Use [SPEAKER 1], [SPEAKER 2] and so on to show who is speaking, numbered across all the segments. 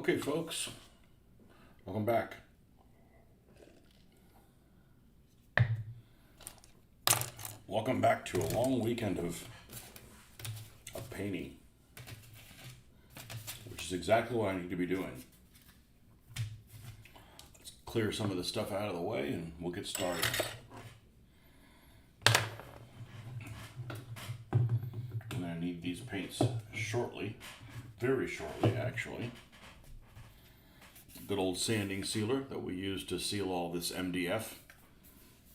[SPEAKER 1] Okay, folks, welcome back. Welcome back to a long weekend of painting, which is exactly what I need to be doing. Let's clear some of the stuff out of the way and we'll get started. I'm going to need these paints shortly, very shortly actually. Good old sanding sealer that we use to seal all this MDF.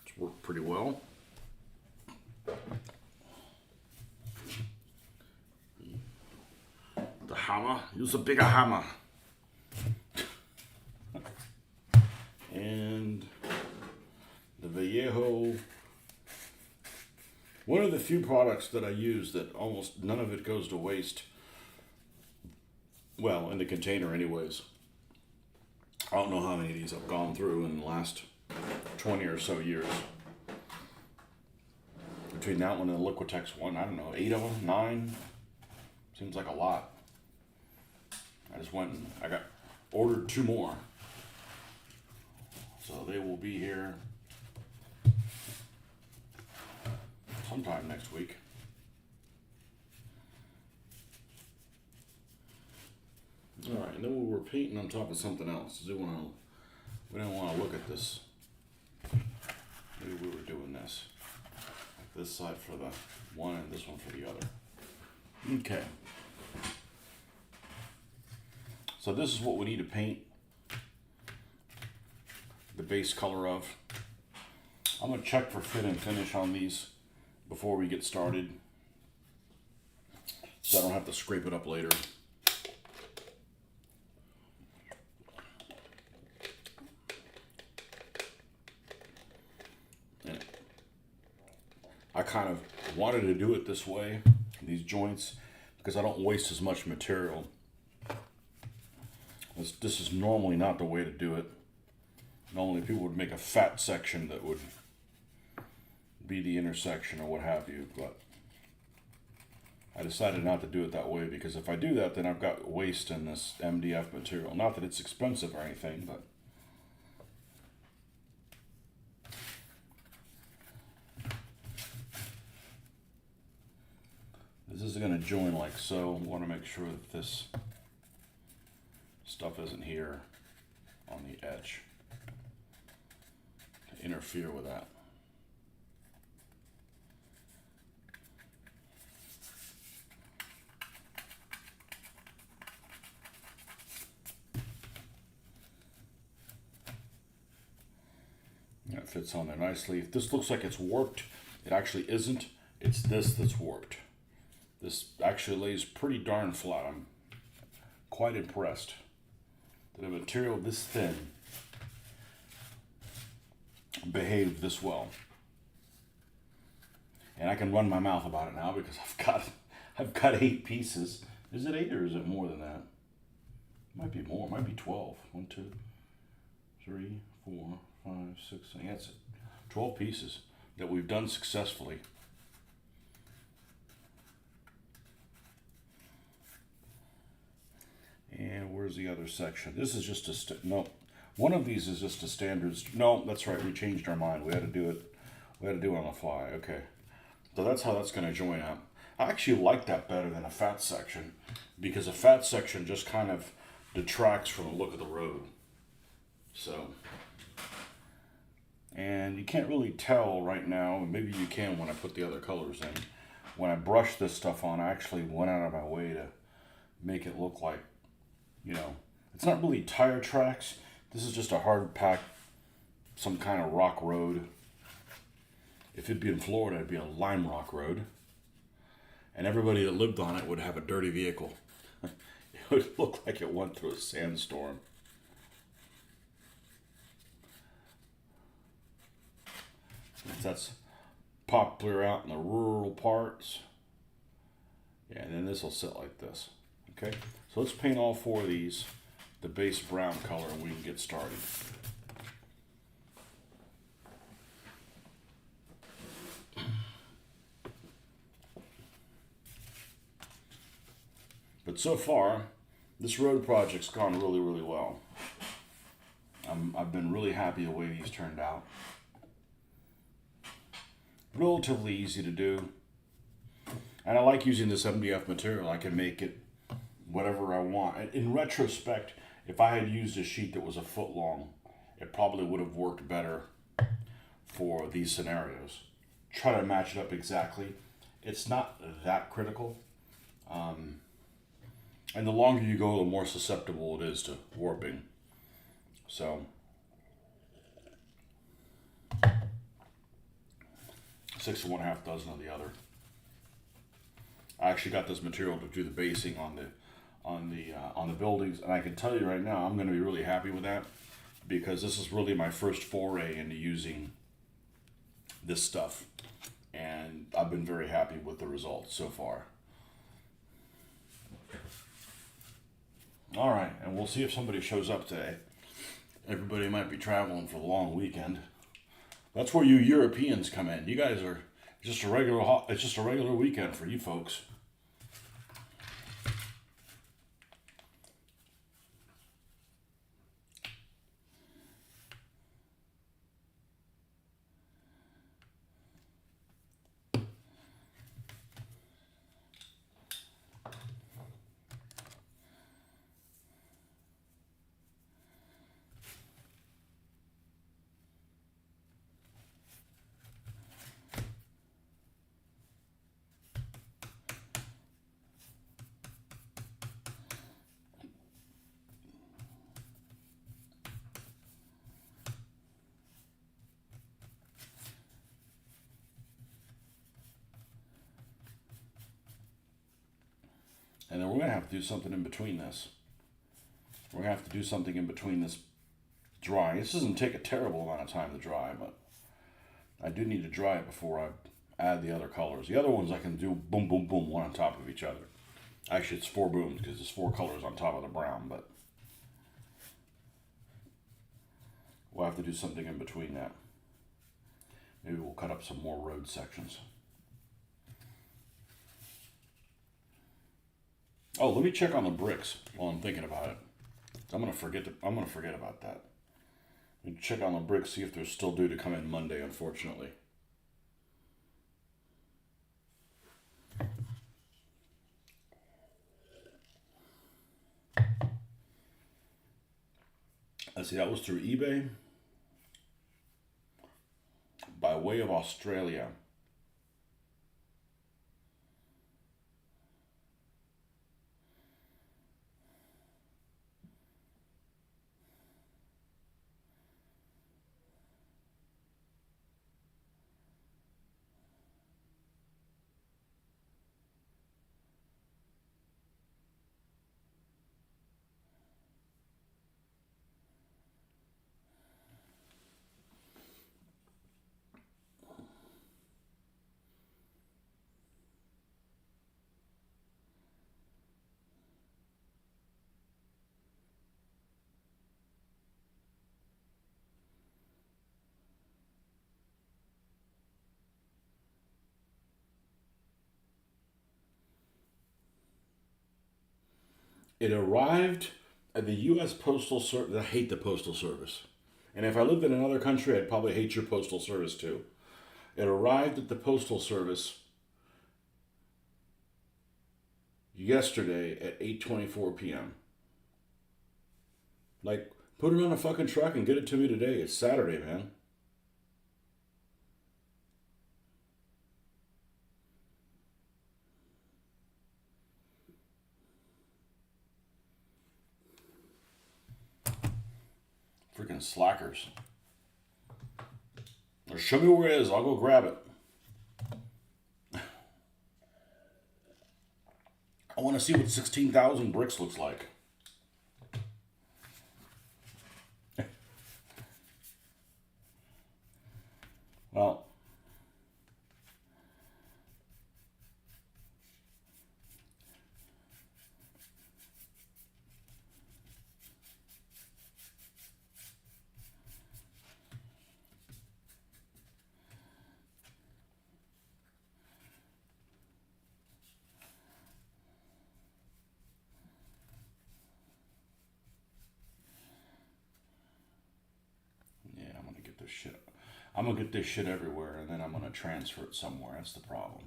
[SPEAKER 1] It's worked pretty well. The hammer, use a bigger hammer. And the Vallejo, one of the few products that I use that almost none of it goes to waste. Well, in the container anyways. I don't know how many of these I've gone through in the last 20 or so years. Between that one and the Liquitex one, I don't know, 8 of them, 9. Seems like a lot. I just went and I got ordered 2 more. So they will be here sometime next week. All right, and then we were painting on top of something else. We didn't want to look at this. Maybe we were doing this. Like this side for the one and this one for the other. Okay. So this is what we need to paint the base color of. I'm going to check for fit and finish on these before we get started, so I don't have to scrape it up later. I kind of wanted to do it this way, these joints, because I don't waste as much material. This is normally not the way to do it. Normally people would make a fat section that would be the intersection or what have you, but I decided not to do it that way because if I do that, then I've got waste in this MDF material. Not that it's expensive or anything, but this is going to join like so. I want to make sure that this stuff isn't here on the edge to interfere with that. That fits on there nicely. If this looks like it's warped, it actually isn't. It's this that's warped. This actually lays pretty darn flat. I'm quite impressed that a material this thin behaved this well. And I can run my mouth about it now because I've got 8 pieces. Is it 8 or is it more than that? It might be more. It might be 12. 1, 2, 3, 4, 5, 6. I guess 12 pieces that we've done successfully. And where's the other section? This is just a no. One of these is just a standard. No, that's right. We changed our mind. We had to do it. We had to do it on the fly. Okay. So that's how that's going to join up. I actually like that better than a fat section because a fat section just kind of detracts from the look of the road. So, and you can't really tell right now. Maybe you can when I put the other colors in. When I brush this stuff on, I actually went out of my way to make it look like, you know, it's not really tire tracks. This is just a hard pack, some kind of rock road. If it'd be in Florida, it'd be a lime rock road. And everybody that lived on it would have a dirty vehicle. It would look like it went through a sandstorm. That's popular out in the rural parts. Yeah, and then this will sit like this. Okay, so let's paint all 4 of these the base brown color and we can get started. But so far, This road project's gone really, really well. I've been really happy the way these turned out. Relatively easy to do. And I like using this MDF material. I can make it whatever I want. In retrospect, if I had used a sheet that was a foot long, it probably would have worked better for these scenarios. Try to match it up exactly. It's not that critical. And the longer you go, the more susceptible it is to warping. So, 6 to 1/2 dozen of the other. I actually got this material to do the basing on the buildings, and I can tell you right now, I'm going to be really happy with that because this is really my first foray into using this stuff, and I've been very happy with the results so far. All right, and we'll see if somebody shows up today. Everybody might be traveling for the long weekend. That's where you Europeans come in. You guys are just a regular. It's just a regular weekend for you folks. And then we're going to have to do something in between this. We're going to have to do something in between this drying. This doesn't take a terrible amount of time to dry, but I do need to dry it before I add the other colors. The other ones I can do boom, boom, boom, one on top of each other. Actually, it's 4 booms because there's 4 colors on top of the brown, but we'll have to do something in between that. Maybe we'll cut up some more road sections. Oh, let me check on the bricks while I'm thinking about it. I'm gonna forget about that. Let me check on the bricks, see if they're still due to come in Monday, unfortunately. Let's see, that was through eBay by way of Australia. It arrived at the U.S. Postal Service. I hate the Postal Service. And if I lived in another country, I'd probably hate your Postal Service too. It arrived at the Postal Service yesterday at 8:24 p.m. Like, put it on a fucking truck and get it to me today. It's Saturday, man. Freaking slackers. Or show me where it is. I'll go grab it. I want to see what 16,000 bricks looks like. Well, this shit. I'm gonna get this shit everywhere, and then I'm gonna transfer it somewhere. That's the problem.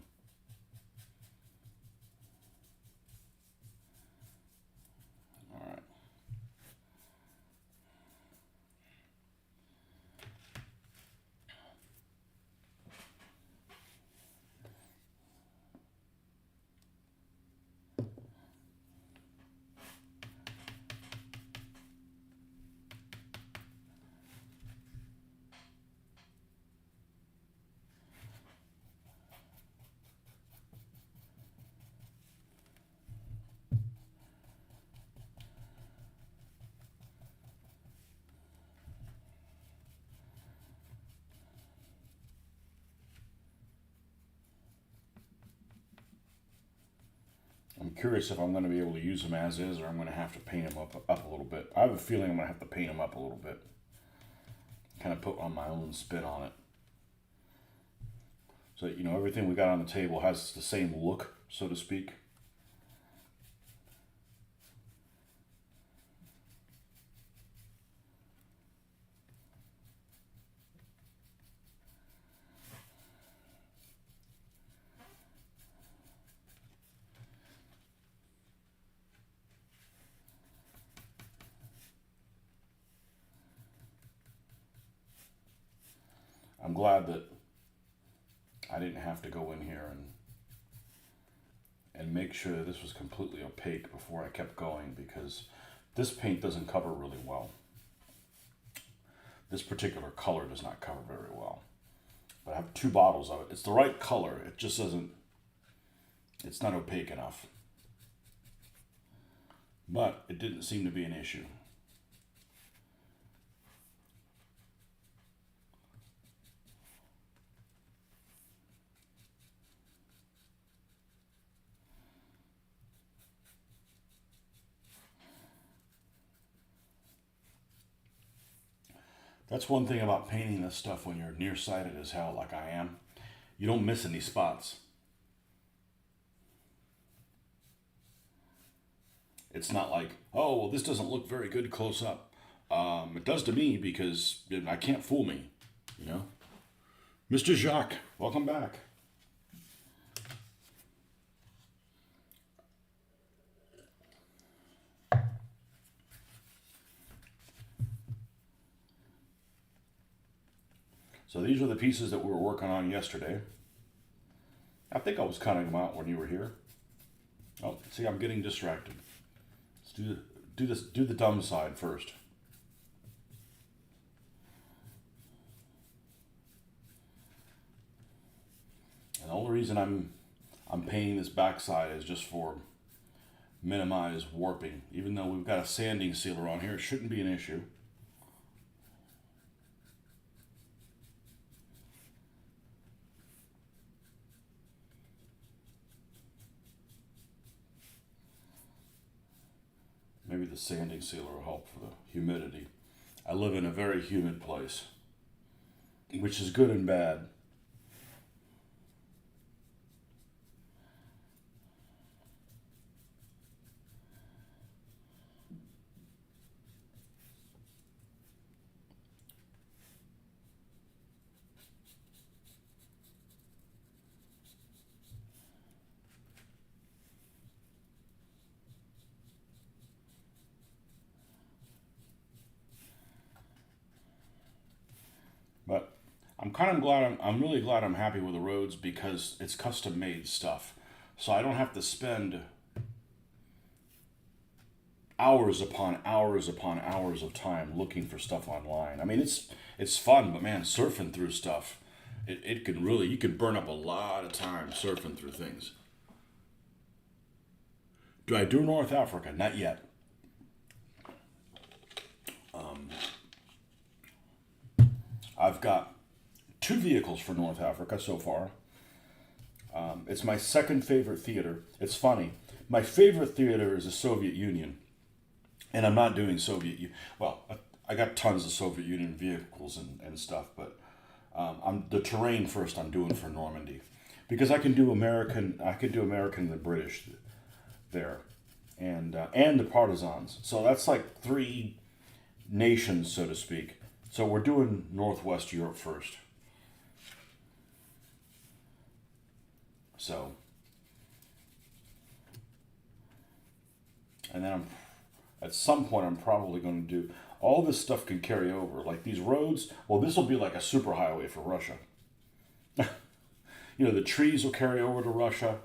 [SPEAKER 1] All right. I'm curious if I'm going to be able to use them as is, or I'm going to have to paint them up a little bit. I have a feeling I'm going to have to paint them up a little bit. Kind of put on my own spin on it. So, you know, everything we got on the table has the same look, so to speak. I'm glad that I didn't have to go in here and make sure that this was completely opaque before I kept going, because this paint doesn't cover really well. This particular color does not cover very well. But I have 2 bottles of it. It's the right color. It just doesn't, it's not opaque enough. But it didn't seem to be an issue. That's one thing about painting this stuff when you're nearsighted as hell, like I am. You don't miss any spots. It's not like, oh, well, this doesn't look very good close up. It does to me because I can't fool me, you know? Mr. Jacques, welcome back. So these are the pieces that we were working on yesterday. I think I was cutting them out when you were here. Oh, see, I'm getting distracted. Let's do the dumb side first. And the only reason I'm painting this backside is just for minimize warping. Even though we've got a sanding sealer on here, it shouldn't be an issue. Maybe the sanding sealer will help for the humidity. I live in a very humid place, which is good and bad. But I'm kind of glad, I'm really glad I'm happy with the roads because it's custom made stuff. So I don't have to spend hours upon hours upon hours of time looking for stuff online. I mean, it's fun, but man, surfing through stuff, it can really, you can burn up a lot of time surfing through things. Do I do North Africa? Not yet. I've got 2 vehicles for North Africa so far. It's my second favorite theater. It's funny. My favorite theater is the Soviet Union. And I'm not doing well, I got tons of Soviet Union vehicles and stuff, but I'm the terrain first I'm doing for Normandy. Because I could do American and the British there. And the partisans. So that's like 3 nations, so to speak. So we're doing Northwest Europe first. So, and then at some point I'm probably going to do, all this stuff can carry over. Like these roads, well, this will be like a superhighway for Russia. The trees will carry over to Russia.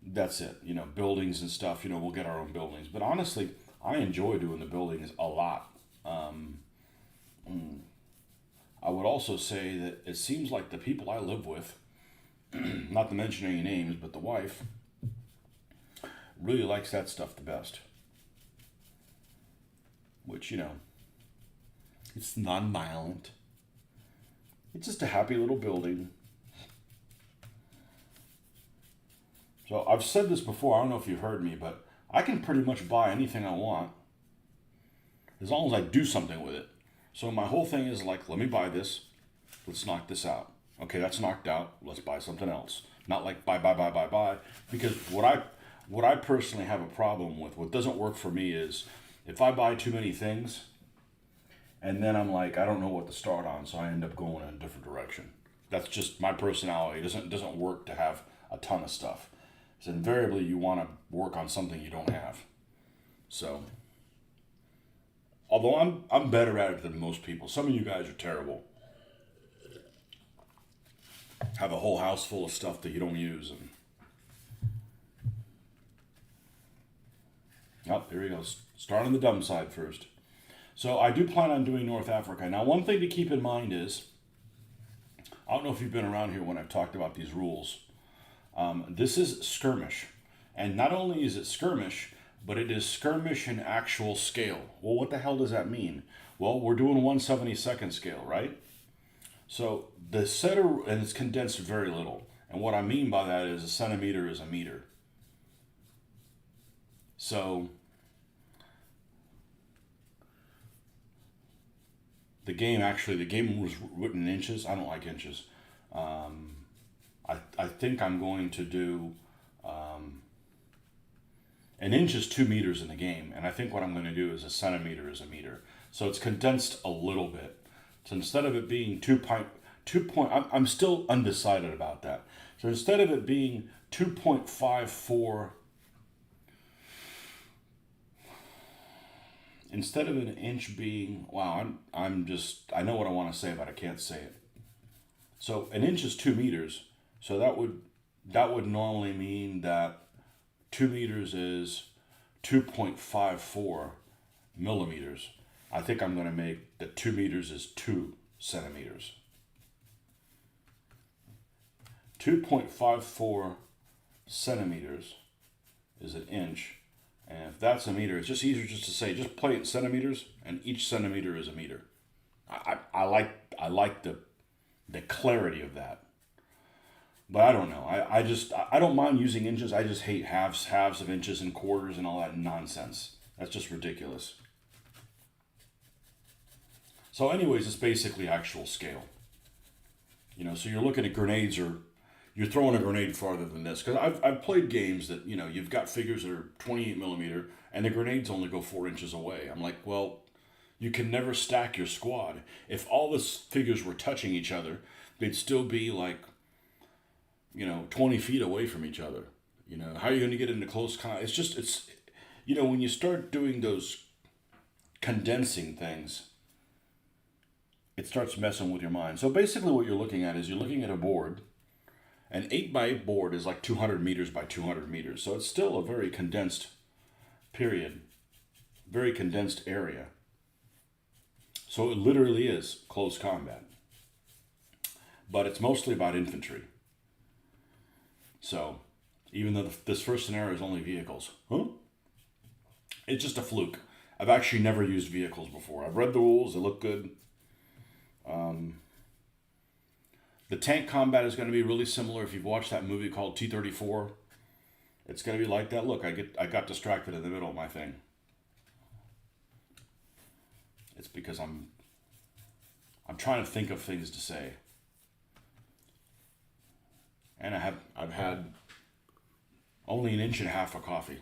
[SPEAKER 1] That's it. Buildings and stuff, we'll get our own buildings. But honestly, I enjoy doing the buildings a lot. I would also say that it seems like the people I live with, not to mention any names, but the wife, really likes that stuff the best. Which, it's non-violent. It's just a happy little building. So I've said this before, I don't know if you've heard me, but I can pretty much buy anything I want as long as I do something with it. So my whole thing is like, let me buy this. Let's knock this out. Okay, that's knocked out. Let's buy something else. Not like buy. Because what I personally have a problem with, what doesn't work for me is if I buy too many things and then I'm like, I don't know what to start on, so I end up going in a different direction. That's just my personality. It doesn't work to have a ton of stuff. So invariably you want to work on something you don't have. So, although I'm better at it than most people. Some of you guys are terrible. Have a whole house full of stuff that you don't use. And here he goes. Start on the dumb side first. So I do plan on doing North Africa. Now, one thing to keep in mind is, I don't know if you've been around here when I've talked about these rules. This is skirmish. And not only is it skirmish, but it is skirmish in actual scale. Well, what the hell does that mean? Well, we're doing 1/72nd scale, right? So the center, and it's condensed very little. And what I mean by that is a centimeter is a meter. So the game was written in inches. I don't like inches. I think I'm going to do, an inch is 2 meters in the game, and I think what I'm going to do is a centimeter is a meter. So it's condensed a little bit. So instead of it being I'm still undecided about that. So instead of it being 2.54, instead of an inch being, wow, I know what I want to say, but I can't say it. So an inch is 2 meters. So that would normally mean that 2 meters is 2.54 millimeters. I think I'm going to make that 2 meters is 2 centimeters. 2.54 centimeters is an inch. And if that's a meter, it's just easier just to say, just play it in centimeters, and each centimeter is a meter. I like the clarity of that. But I don't know. I don't mind using inches. I just hate halves of inches and quarters and all that nonsense. That's just ridiculous. So anyways, it's basically actual scale. So you're looking at grenades, or you're throwing a grenade farther than this. Because I've played games that, you've got figures that are 28 millimeter and the grenades only go 4 inches away. I'm like, well, you can never stack your squad. If all the figures were touching each other, they'd still be like, 20 feet away from each other. How are you going to get into close contact? It's when you start doing those condensing things, it starts messing with your mind. So basically what you're looking at is you're looking at a board. An 8x8 board is like 200 meters by 200 meters. So it's still a very condensed period, very condensed area. So it literally is close combat. But it's mostly about infantry. So, even though this first scenario is only vehicles, it's just a fluke. I've actually never used vehicles before. I've read the rules, they look good. The tank combat is going to be really similar. If you've watched that movie called T-34, it's going to be like that. Look, I got distracted in the middle of my thing. It's because I'm trying to think of things to say. And I've had only an inch and a half of coffee.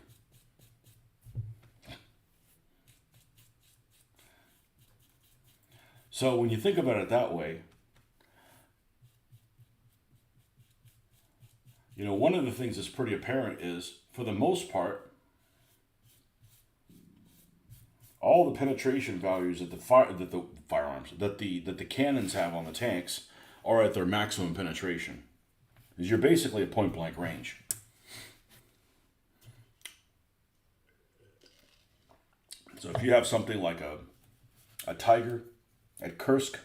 [SPEAKER 1] So when you think about it that way, one of the things that's pretty apparent is, for the most part, all the penetration values that the firearms that the cannons have on the tanks are at their maximum penetration. Because you're basically at point blank range. So if you have something like a Tiger at Kursk,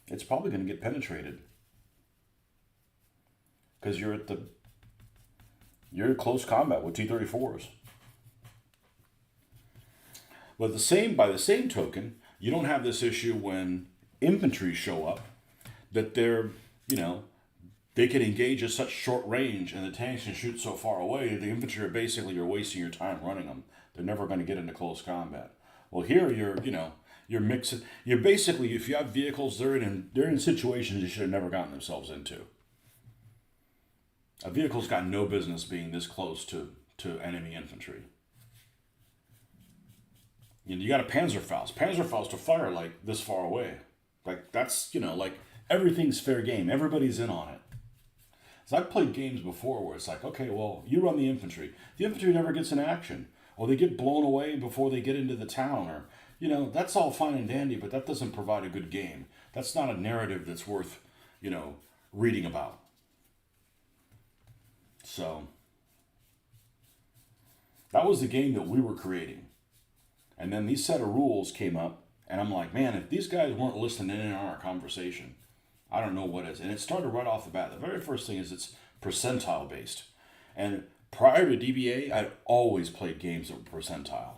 [SPEAKER 1] it's probably going to get penetrated because you're in close combat with T-34s. But by the same token, you don't have this issue when infantry show up that they can engage at such short range and the tanks can shoot so far away. The infantry are basically, you're wasting your time running them. They're never going to get into close combat. Well, here you're mixing. You're basically, if you have vehicles, they're in situations they should have never gotten themselves into. A vehicle's got no business being this close to enemy infantry. You got a Panzerfaust. Panzerfaust to fire like this far away. Like that's, like everything's fair game. Everybody's in on it. So I've played games before where it's like, okay, well, you run the infantry. The infantry never gets in action. Or they get blown away before they get into the town. Or, that's all fine and dandy, but that doesn't provide a good game. That's not a narrative that's worth, reading about. So that was the game that we were creating. And then these set of rules came up, and I'm like, man, if these guys weren't listening in on our conversation, I don't know what is. And it started right off the bat. The very first thing is it's percentile based. And prior to DBA, I'd always played games that were percentile.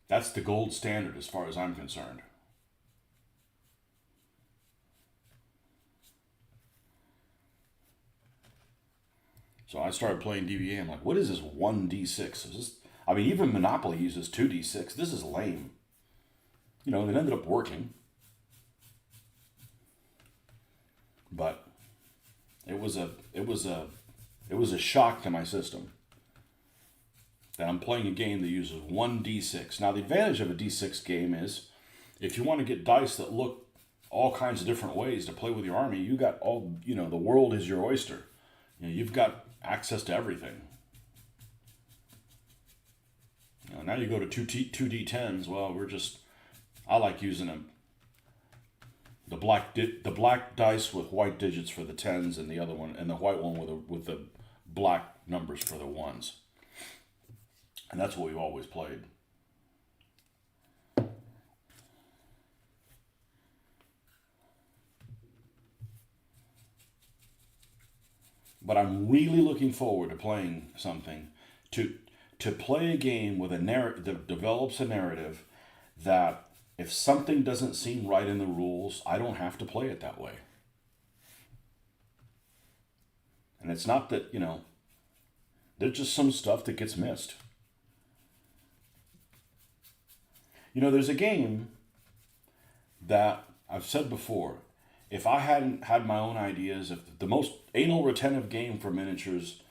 [SPEAKER 1] That's the gold standard as far as I'm concerned. So I started playing DBA. I'm like, what is this 1d6? Even Monopoly uses 2d6. This is lame. It ended up working. But it was a shock to my system that I'm playing a game that uses 1d6. Now the advantage of a d6 game is if you want to get dice that look all kinds of different ways to play with your army, you got all, the world is your oyster. You've got access to everything. Now you go to 2d10s. Well, I like using them. The black dice with white digits for the 10s, and the other one, and the white one with the black numbers for the 1s. And that's what we've always played. But I'm really looking forward to playing something to play a game with a narrative that develops a narrative that if something doesn't seem right in the rules, I don't have to play it that way. And it's not that, there's just some stuff that gets missed. There's a game that I've said before, if I hadn't had my own ideas, if the most anal retentive game for miniatures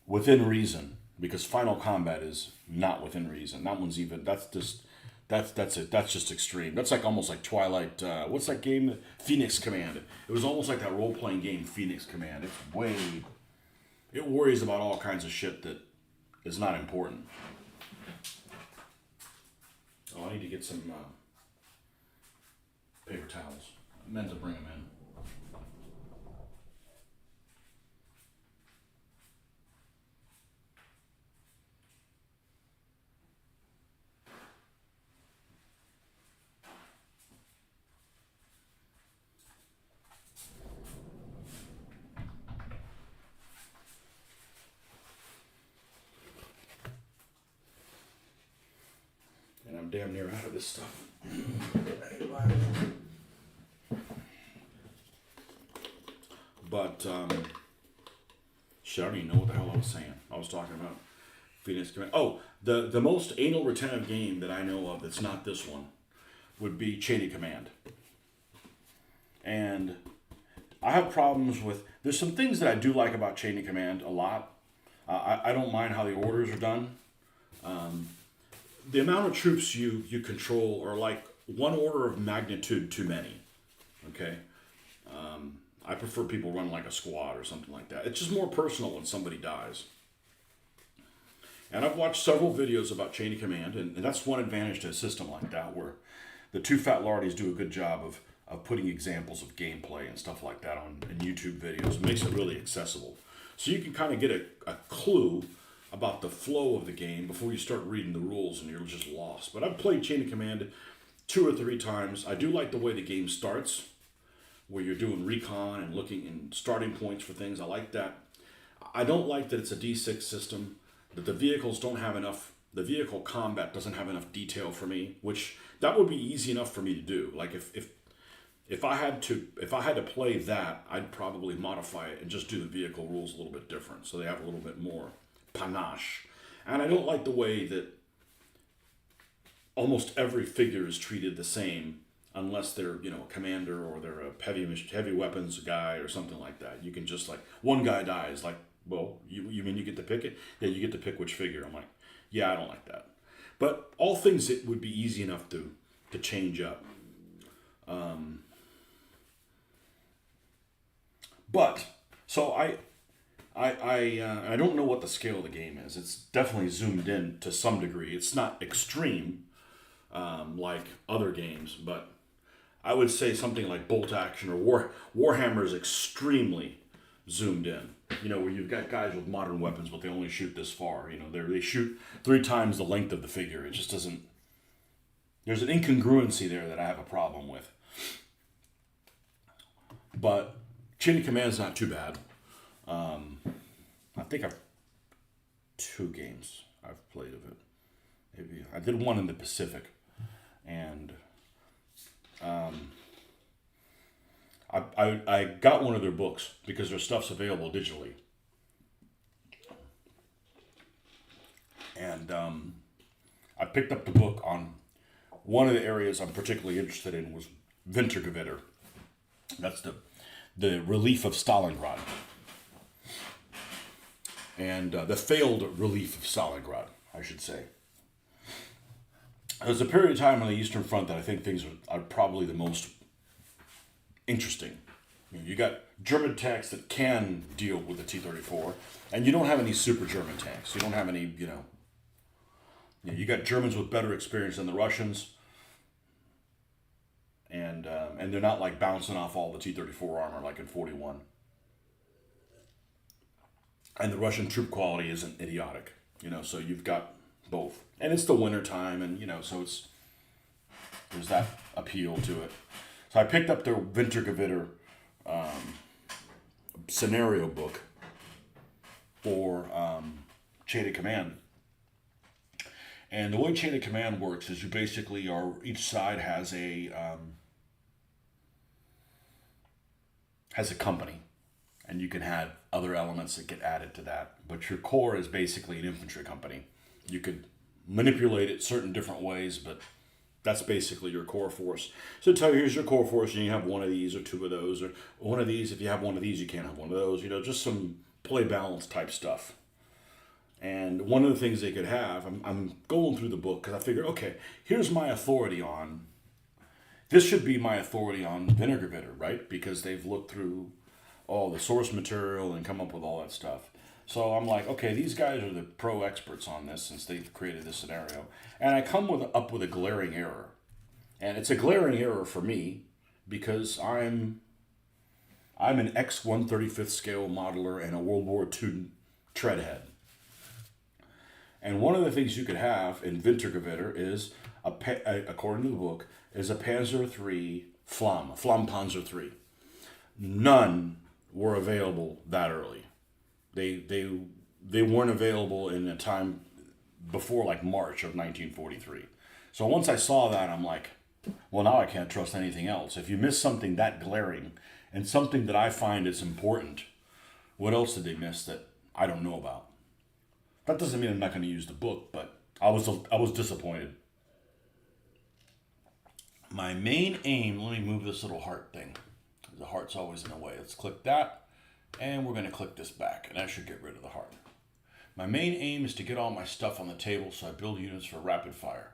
[SPEAKER 1] within reason, because Final Combat is not within reason. That one's that's just extreme. That's like almost like Twilight. What's that game? Phoenix Command. It was almost like that role playing game Phoenix Command. It worries about all kinds of shit that is not important. Oh, I need to get some paper towels. I meant to bring them in. And I'm damn near out of this stuff. But, shit, I don't even know what the hell I was saying. I was talking about Phoenix Command. Oh, the most anal retentive game that I know of that's not this one would be Chain of Command. And I have problems with... There's some things that I do like about Chain of Command a lot. I don't mind how the orders are done. The amount of troops you control are like one order of magnitude too many. Okay. I prefer people run like a squad or something like that. It's just more personal when somebody dies. And I've watched several videos about chain of command, and that's one advantage to a system like that, where the two fat lardies do a good job of putting examples of gameplay and stuff like that on in YouTube videos. It makes it really accessible. So you can kind of get a clue about the flow of the game before you start reading the rules and you're just lost. But I've played Chain of Command 2 or 3 times. I do like the way the game starts, where you're doing recon and looking and starting points for things. I like that. I don't like that it's a D6 system, that the vehicles don't have enough, the vehicle combat doesn't have enough detail for me, which that would be easy enough for me to do. Like if I had to play that, I'd probably modify it and just do the vehicle rules a little bit different, so they have a little bit more panache. And I don't like the way that almost every figure is treated the same, unless they're, a commander or they're a heavy weapons guy or something like that. You can just, like, one guy dies, like, well, you mean you get to pick it? Yeah, you get to pick which figure. I'm like, yeah, I don't like that. But all things that would be easy enough to change up. But so I don't know what the scale of the game is. It's definitely zoomed in to some degree. It's not extreme like other games, but I would say something like Bolt Action or Warhammer is extremely zoomed in. Where you've got guys with modern weapons, but they only shoot this far. They shoot 3 times the length of the figure. It just doesn't. There's an incongruency there that I have a problem with. But Chain of Command is not too bad. I think I've 2 games I've played of it. Maybe I did one in the Pacific, and I got one of their books because their stuff's available digitally, and I picked up the book on one of the areas I'm particularly interested in was Wintergewitter. That's the relief of Stalingrad. And the failed relief of Stalingrad, I should say. There's a period of time on the Eastern Front that I think things are probably the most interesting. You got German tanks that can deal with the T-34, and you don't have any super German tanks. You don't have any, you got Germans with better experience than the Russians, and they're not like bouncing off all the T-34 armor like in 41. And the Russian troop quality isn't idiotic, so you've got both. And it's the winter time, and, so there's that appeal to it. So I picked up their Wintergewitter scenario book for Chain of Command. And the way Chain of Command works is you basically each side has a company. And you can have other elements that get added to that. But your core is basically an infantry company. You could manipulate it certain different ways, but that's basically your core force. So tell you, here's your core force, and you have one of these or 2 of those, or one of these. If you have one of these, you can't have one of those. Just some play balance type stuff. And one of the things they could have, I'm going through the book because I figured, okay, here's my authority on. This should be my authority on Wintergewitter, right? Because they've looked through all the source material and come up with all that stuff. So I'm like, okay, these guys are the pro experts on this since they've created this scenario. And I come up with a glaring error. And it's a glaring error for me because I'm an X-135th scale modeler and a World War II treadhead. And one of the things you could have in Wintergewitter is, according to the book, is a Panzer III Flammpanzer III. None were available that early. They weren't available in a time before like March of 1943. So once I saw that, I'm like, well, now I can't trust anything else. If you miss something that glaring and something that I find is important, what else did they miss that I don't know about? That doesn't mean I'm not going to use the book, but I was disappointed. My main aim, let me move this little heart thing. The heart's always in the way. Let's click that, and we're going to click this back, and that should get rid of the heart. My main aim is to get all my stuff on the table so I build units for rapid fire.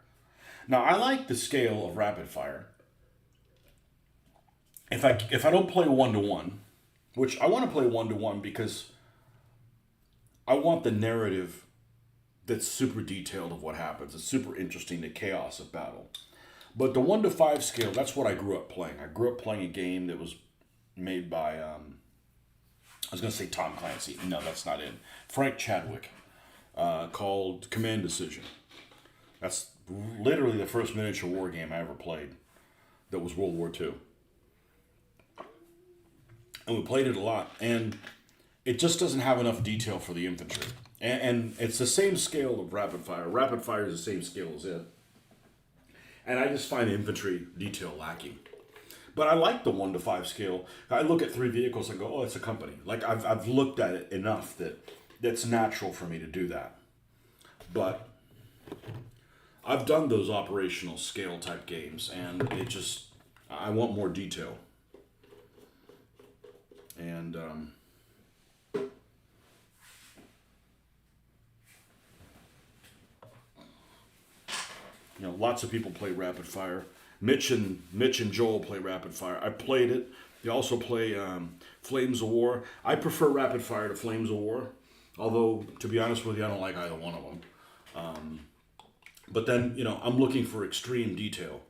[SPEAKER 1] Now I like the scale of rapid fire. If I don't play 1-to-1, which I want to play 1-to-1 because I want the narrative that's super detailed of what happens. It's super interesting, the chaos of battle. But the 1-to-5 scale, that's what I grew up playing. I grew up playing a game that was made by, I was going to say Tom Clancy. No, that's not it. Frank Chadwick, called Command Decision. That's literally the first miniature war game I ever played that was World War II. And we played it a lot. And it just doesn't have enough detail for the infantry. And it's the same scale of rapid fire. Rapid fire is the same scale as it. And I just find infantry detail lacking. But I like the 1-to-5 scale. I look at 3 vehicles and go, oh, it's a company. Like I've looked at it enough that it's natural for me to do that. But I've done those operational scale type games, and I want more detail. And lots of people play rapid fire. Mitch and Joel play rapid fire. I played it. They also play Flames of War. I prefer rapid fire to Flames of War, although to be honest with you, I don't like either one of them. But then I'm looking for extreme detail.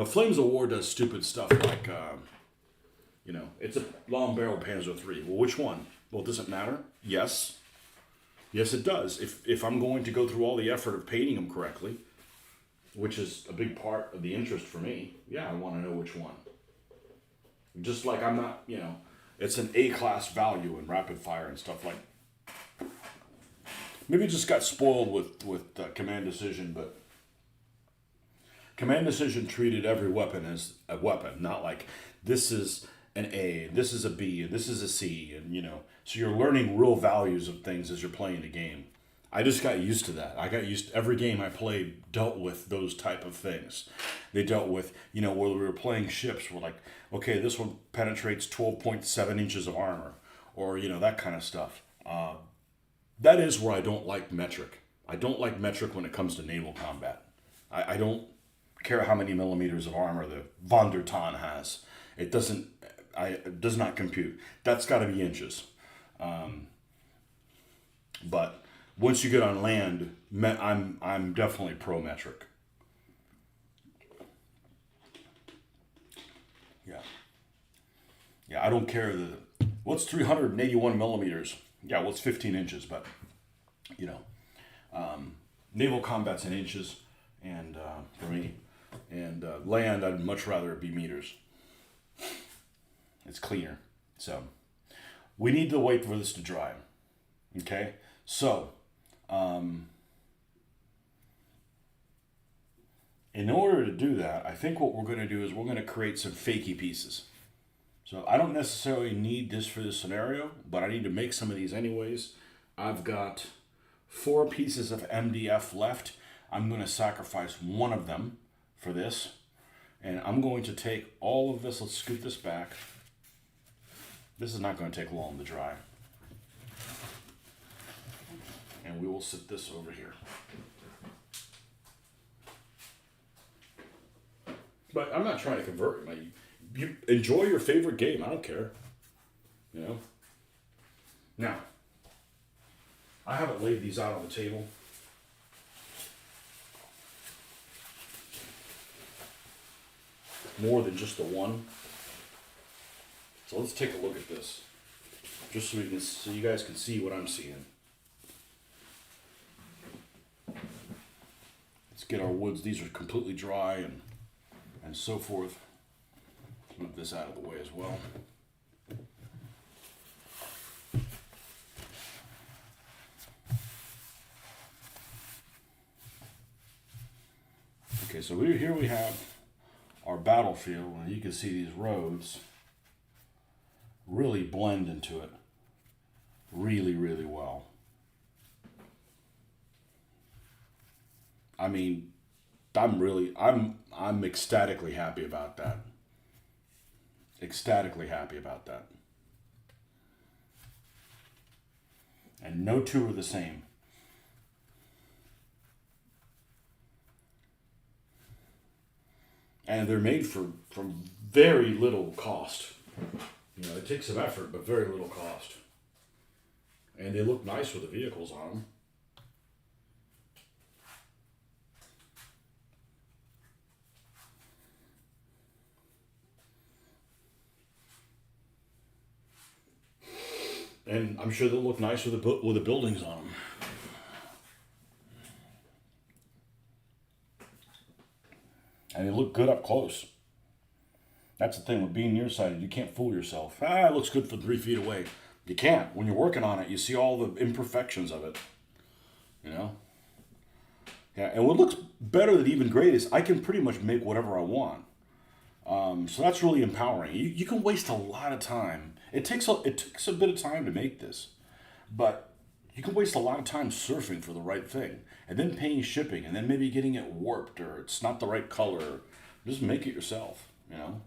[SPEAKER 1] Flames of War does stupid stuff like it's a long barrel Panzer III. Well, which one? Well, does it matter? Yes, it does. If I'm going to go through all the effort of painting them correctly, which is a big part of the interest for me, yeah, I want to know which one. Just like I'm not, it's an A-class value in rapid fire and stuff like. Maybe it just got spoiled with Command Decision, but Command Decision treated every weapon as a weapon, not like this is an A, this is a B, and this is a C, and so you're learning real values of things as you're playing the game. I just got used to that. Every game I played dealt with those type of things. They dealt with, where we were playing ships, we're like, okay, this one penetrates 12.7 inches of armor, or, that kind of stuff. That is where I don't like metric. I don't like metric when it comes to naval combat. I don't care how many millimeters of armor the Von der Tann has. It does not compute. That's got to be inches. But once you get on land, I'm definitely pro metric. Yeah, I don't care what's 381 millimeters. Yeah, what's 15 inches? But naval combat's in inches, and for me, and land, I'd much rather it be meters. It's cleaner. So we need to wait for this to dry. Okay, so. In order to do that, I think what we're going to do is we're going to create some fakey pieces. So I don't necessarily need this for this scenario, but I need to make some of these anyways. I've got 4 pieces of MDF left. I'm going to sacrifice one of them for this. And I'm going to take all of this. Let's scoot this back. This is not going to take long to dry. And we will sit this over here. But I'm not trying to convert it. You enjoy your favorite game. I don't care. Now, I haven't laid these out on the table. More than just the one. So let's take a look at this. Just so you guys can see what I'm seeing. Let's get our woods. These are completely dry and so forth. Move this out of the way as well. Okay, so here we have our battlefield, and you can see these roads really blend into it really, really well. I mean, I'm ecstatically happy about that. Ecstatically happy about that. And no two are the same. and they're made from very little cost. You know, it takes some effort, but very little cost. And they look nice with the vehicles on them. And I'm sure they'll look nice with the buildings on them. And they look good up close. That's the thing with being nearsighted. You can't fool yourself. It looks good from 3 feet away. You can't. When you're working on it, you see all the imperfections of it. You know? Yeah, and what looks better than even great is I can pretty much make whatever I want. So that's really empowering. You can waste a lot of time. It takes a bit of time to make this, but you can waste a lot of time surfing for the right thing, and then paying shipping, and then maybe getting it warped or it's not the right color. Just make it yourself. You know.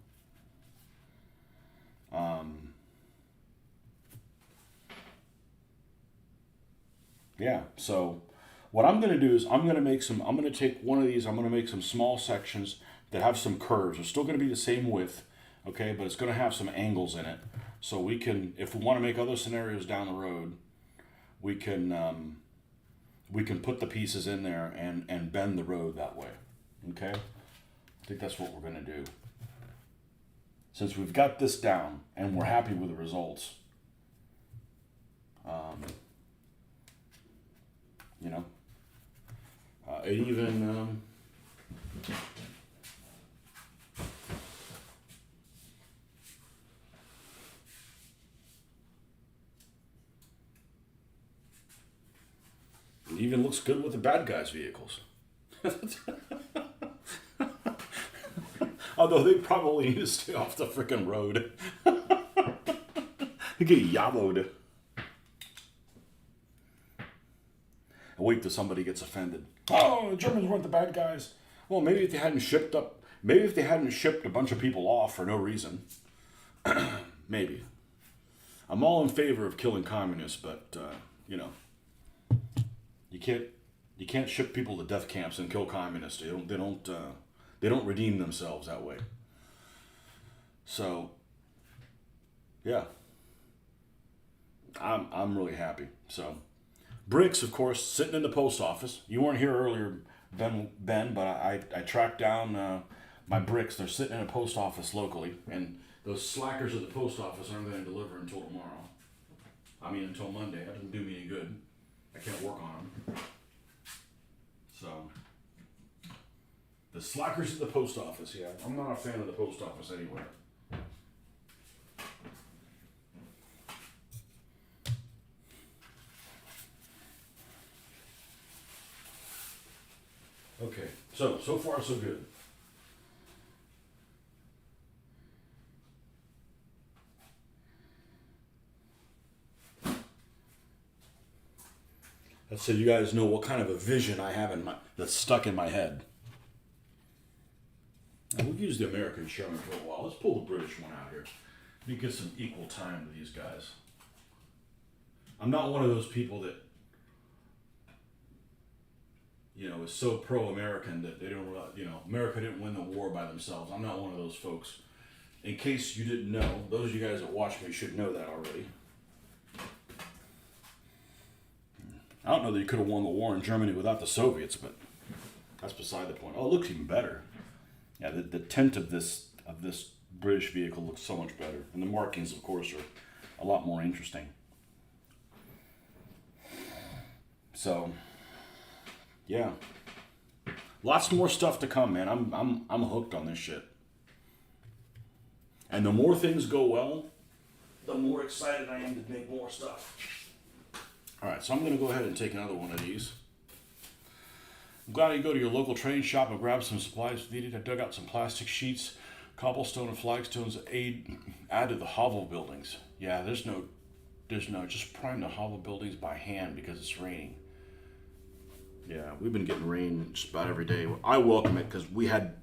[SPEAKER 1] Yeah. So what I'm going to do is I'm going to take one of these. I'm going to make some small sections that have some curves. They're still going to be the same width, okay, but it's going to have some angles in it. So we can, if we want to make other scenarios down the road, we can put the pieces in there and bend the road that way. Okay? I think that's what we're going to do. Since we've got this down and we're happy with the results, you know, it even it even looks good with the bad guys' vehicles. Although they probably need to stay off the freaking road. They get yabloed. And wait till somebody gets offended. Oh, the Germans weren't the bad guys. Well, maybe if they hadn't shipped a bunch of people off for no reason. Maybe. I'm all in favor of killing communists, but you know, you can't ship people to death camps and kill communists. They don't redeem themselves that way. So, yeah, I'm really happy. So, bricks, of course, sitting in the post office. You weren't here earlier, Ben, but I tracked down my bricks. They're sitting in a post office locally, and those slackers at the post office aren't going to deliver until tomorrow. I mean, until Monday. That doesn't do me any good. I can't work on them. So, the slackers at the post office, yeah. I'm not a fan of the post office anyway. Okay, so far so good. Let's so you guys know what kind of a vision I have that's stuck in my head. And we'll use the American Sherman for a while. Let's pull the British one out here. Let me get some equal time to these guys. I'm not one of those people that, you know, is so pro-American that they don't, you know, America didn't win the war by themselves. I'm not one of those folks. In case you didn't know, those of you guys that watch me should know that already. I don't know that you could have won the war in Germany without the Soviets, but that's beside the point. Oh, it looks even better. Yeah, the tint of this British vehicle looks so much better, and the markings, of course, are a lot more interesting. So, yeah, lots more stuff to come, man. I'm hooked on this shit, and the more things go well, the more excited I am to make more stuff. All right, so I'm going to go ahead and take another one of these. I'm glad you go to your local train shop and grab some supplies needed. I dug out some plastic sheets, cobblestone and flagstones that add to the hovel buildings. Yeah, there's no, just prime the hovel buildings by hand because it's raining. Yeah, we've been getting rain just about every day. I welcome it because we had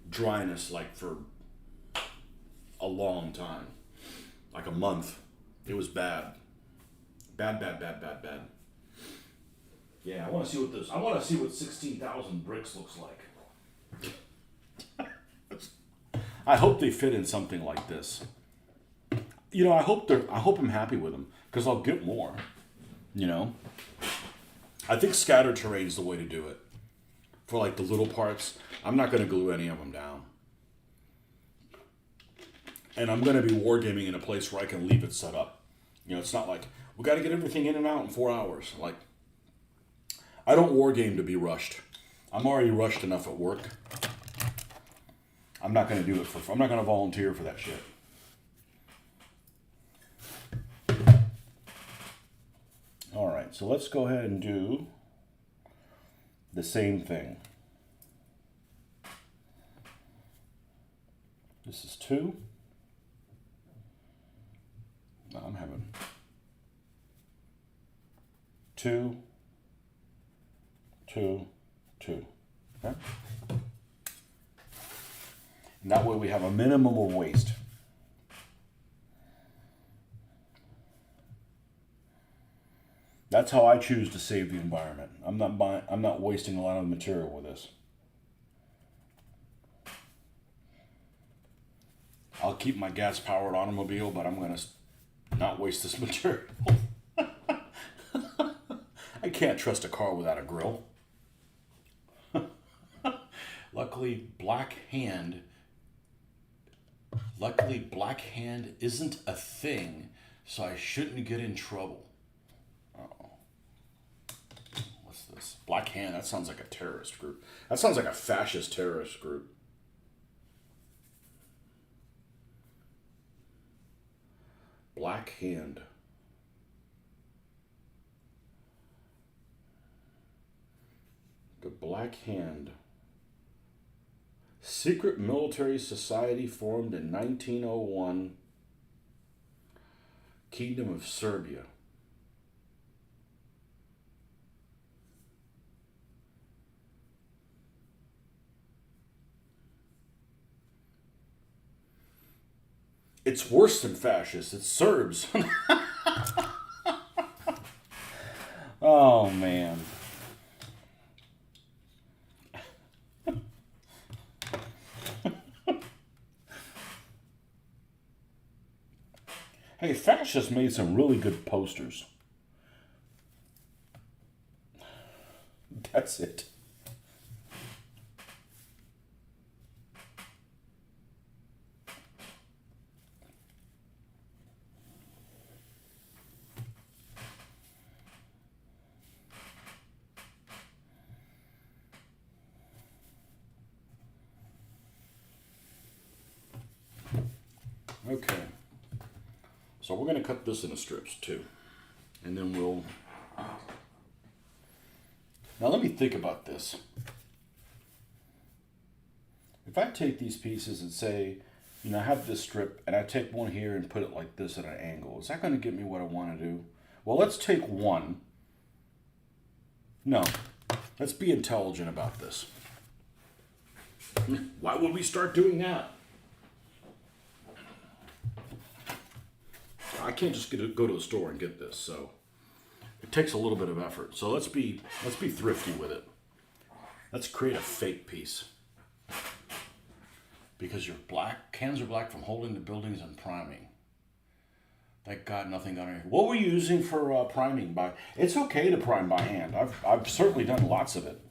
[SPEAKER 1] dryness like for a long time, like a month. It was bad. Bad. Yeah, I want to see what 16,000 bricks looks like. I hope they fit in something like this. You know, I hope I'm happy with them because I'll get more. You know, I think scatter terrain is the way to do it. For like the little parts, I'm not going to glue any of them down. And I'm going to be wargaming in a place where I can leave it set up. You know, it's not like we got to get everything in and out in 4 hours. Like, I don't wargame to be rushed. I'm already rushed enough at work. I'm not going to do it for. I'm not going to volunteer for that shit. All right, so let's go ahead and do the same thing. This is 2. No, I'm having 2, 2, 2. Okay? And that way we have a minimum of waste. That's how I choose to save the environment. I'm not wasting a lot of material with this. I'll keep my gas-powered automobile, but I'm going to not waste this material. I can't trust a car without a grill. Luckily, Black Hand isn't a thing, so I shouldn't get in trouble. Uh-oh. What's this? Black Hand, that sounds like a terrorist group. That sounds like a fascist terrorist group. Black Hand. The Black Hand. Secret military society formed in 1901. Kingdom of Serbia. It's worse than fascists. It's Serbs. Oh, man. Hey, fascists made some really good posters. That's it. Okay. So we're going to cut this into strips too. And then we'll... Now let me think about this. If I take these pieces and say, you know, I have this strip and I take one here and put it like this at an angle, is that going to get me what I want to do? Well, let's take one. No. Let's be intelligent about this. Why would we start doing that? I can't just go to the store and get this, so it takes a little bit of effort. So let's be thrifty with it. Let's create a fake piece. Because your cans are black from holding the buildings and priming. Thank God nothing got anything. What were you using for priming? It's okay to prime by hand. I've certainly done lots of it.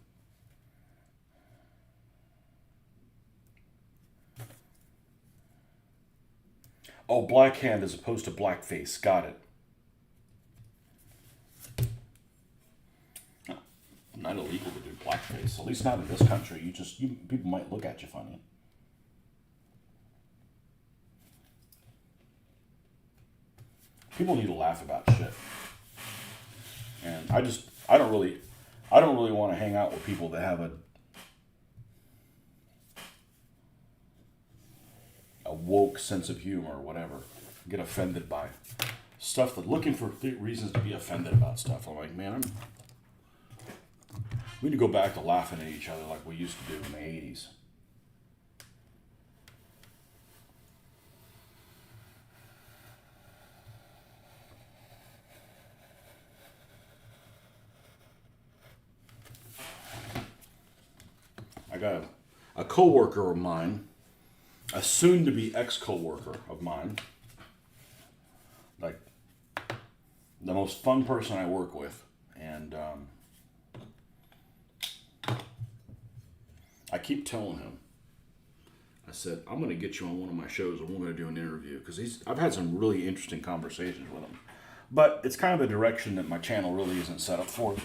[SPEAKER 1] Oh, black hand as opposed to black face. Got it. No, not illegal to do blackface. At least not in this country. People might look at you funny. People need to laugh about shit. And I don't really want to hang out with people that have a woke sense of humor or whatever. Get offended by stuff that looking for reasons to be offended about stuff. I'm like, man, we need to go back to laughing at each other like we used to do in the 80s. I got a coworker of mine a soon-to-be ex-co-worker of mine, like the most fun person I work with, and I keep telling him, I said, I'm going to get you on one of my shows and we're going to do an interview, because I've had some really interesting conversations with him. But it's kind of a direction that my channel really isn't set up for.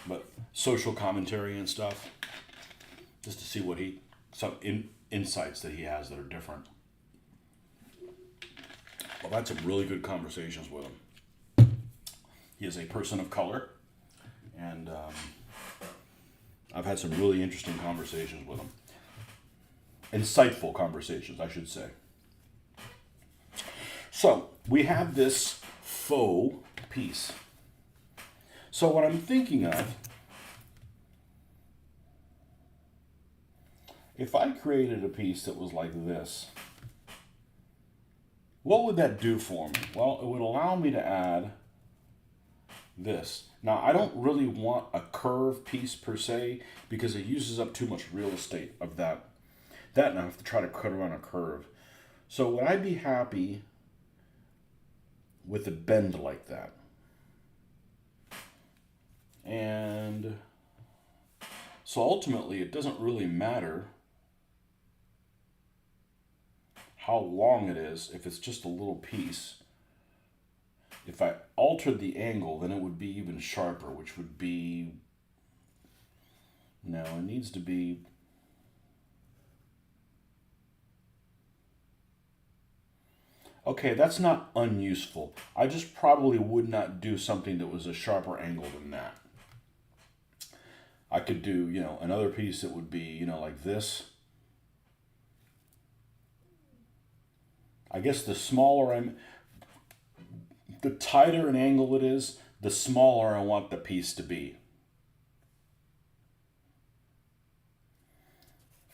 [SPEAKER 1] But social commentary and stuff, just to see what some insights that he has that are different. Well, I've had some really good conversations with him. He is a person of color, and I've had some really interesting conversations with him. Insightful conversations, I should say. So, we have this faux piece. So what I'm thinking of, if I created a piece that was like this, what would that do for me? Well, it would allow me to add this. Now, I don't really want a curve piece per se, because it uses up too much real estate of that. And I have to try to cut around a curve. So would I be happy with a bend like that? And so ultimately, it doesn't really matter how long it is if it's just a little piece. If I altered the angle, then it would be even sharper, which would be, no, it needs to be, okay, that's not unuseful. I just probably would not do something that was a sharper angle than that. I could do, another piece that would be, like this. I guess the tighter an angle it is, the smaller I want the piece to be.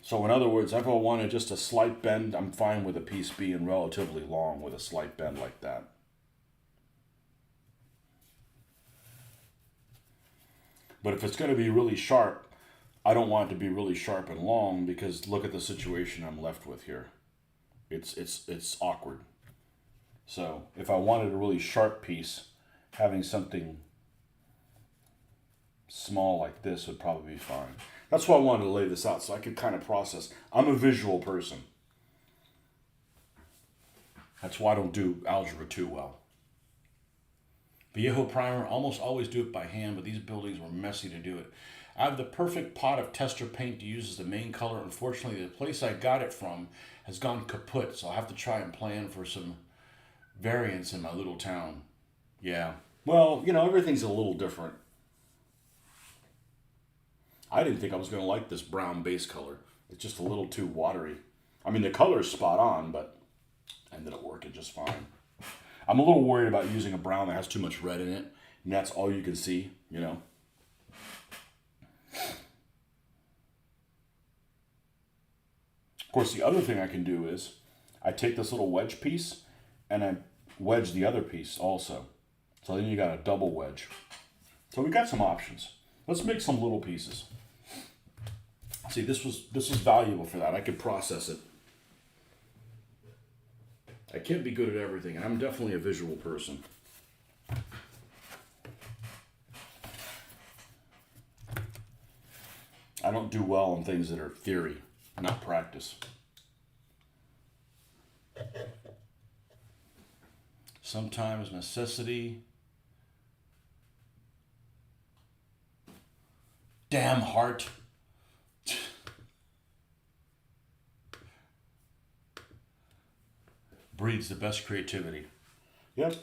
[SPEAKER 1] So in other words, if I wanted just a slight bend, I'm fine with a piece being relatively long with a slight bend like that. But if it's going to be really sharp, I don't want it to be really sharp and long, because look at the situation I'm left with here. It's awkward. So if I wanted a really sharp piece, having something small like this would probably be fine. That's why I wanted to lay this out, so I could kind of process. I'm a visual person. That's why I don't do algebra too well. Viejo primer, almost always do it by hand, but these buildings were messy to do it. I have the perfect pot of tester paint to use as the main color. Unfortunately, the place I got it from has gone kaput, so I'll have to try and plan for some variants in my little town. Yeah. Well, everything's a little different. I didn't think I was going to like this brown base color. It's just a little too watery. I mean, the color is spot on, but ended up working just fine. I'm a little worried about using a brown that has too much red in it, and that's all you can see, Of course, the other thing I can do is I take this little wedge piece and I wedge the other piece also. So then you got a double wedge. So we got some options. Let's make some little pieces. See, this was valuable for that. I could process it. I can't be good at everything. I'm definitely a visual person. I don't do well on things that are theory, not practice. Sometimes necessity. Damn heart. Breeds the best creativity. Yep.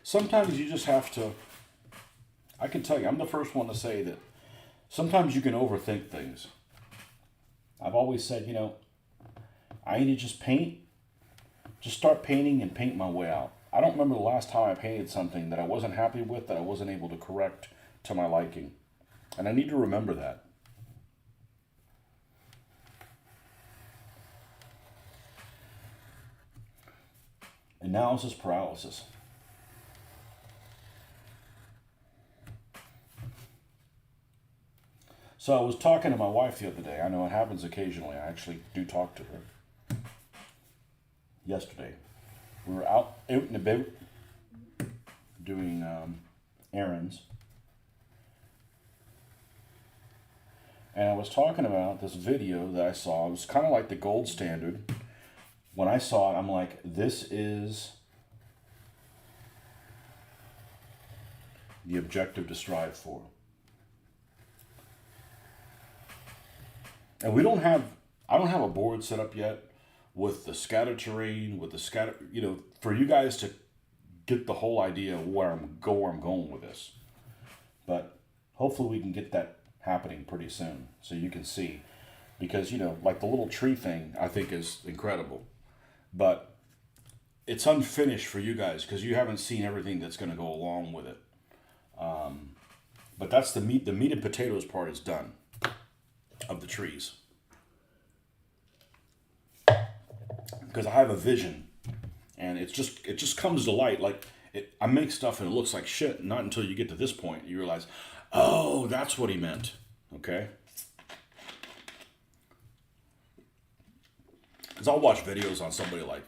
[SPEAKER 1] Sometimes you just have to, I can tell you, I'm the first one to say that sometimes you can overthink things. I've always said, I need to just paint. Just start painting and paint my way out. I don't remember the last time I painted something that I wasn't happy with, that I wasn't able to correct to my liking. And I need to remember that. Analysis paralysis. So I was talking to my wife the other day. I know it happens occasionally. I actually do talk to her. Yesterday, we were out and about doing errands. And I was talking about this video that I saw. It was kind of like the gold standard. When I saw it, I'm like, this is the objective to strive for. And I don't have a board set up yet with the scatter terrain, with the scatter, for you guys to get the whole idea of where I'm going with this. But hopefully we can get that happening pretty soon so you can see. Because, like the little tree thing, I think is incredible. But it's unfinished for you guys because you haven't seen everything that's going to go along with it. But that's the meat. The meat and potatoes part is done of the trees. Because I have a vision, and it just comes to light. Like I make stuff and it looks like shit. Not until you get to this point you realize, oh, that's what he meant. Okay. Because I'll watch videos on somebody like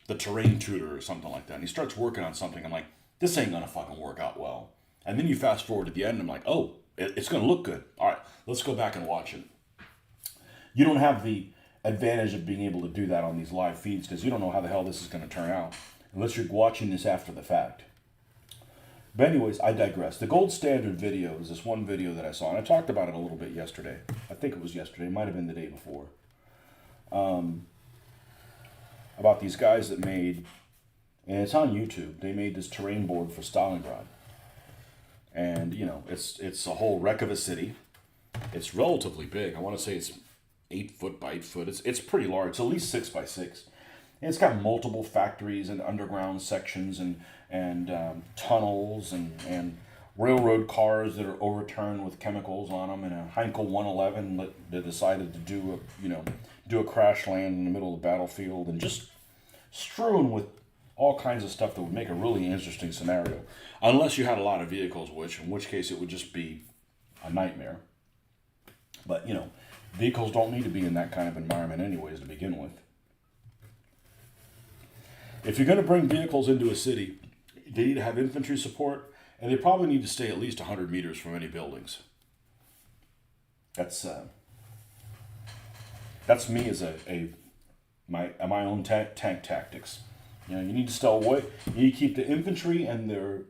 [SPEAKER 1] the terrain tutor or something like that, and he starts working on something. I'm like, this ain't gonna fucking work out well. And then you fast forward to the end, and I'm like, oh, it's gonna look good. All right, let's go back and watch it. You don't have the advantage of being able to do that on these live feeds because you don't know how the hell this is going to turn out unless you're watching this after the fact. But anyways, I digress. The gold standard video is this one video that I saw, and I talked about it a little bit yesterday. I think it was yesterday. It might have been the day before. About these guys that made, and it's on YouTube, they made this terrain board for Stalingrad. And, it's a whole wreck of a city. It's relatively big. I want to say it's 8 foot by 8 foot. It's pretty large. It's at least 6 by 6. And it's got multiple factories and underground sections and tunnels and railroad cars that are overturned with chemicals on them, and a Heinkel 111 that decided to do a crash land in the middle of the battlefield, and just strewn with all kinds of stuff that would make a really interesting scenario, unless you had a lot of vehicles, in which case it would just be a nightmare. But vehicles don't need to be in that kind of environment anyways to begin with. If you're going to bring vehicles into a city, they need to have infantry support, and they probably need to stay at least 100 meters from any buildings. That's me as my own tank tactics. You need to stay away. You need to keep the infantry and their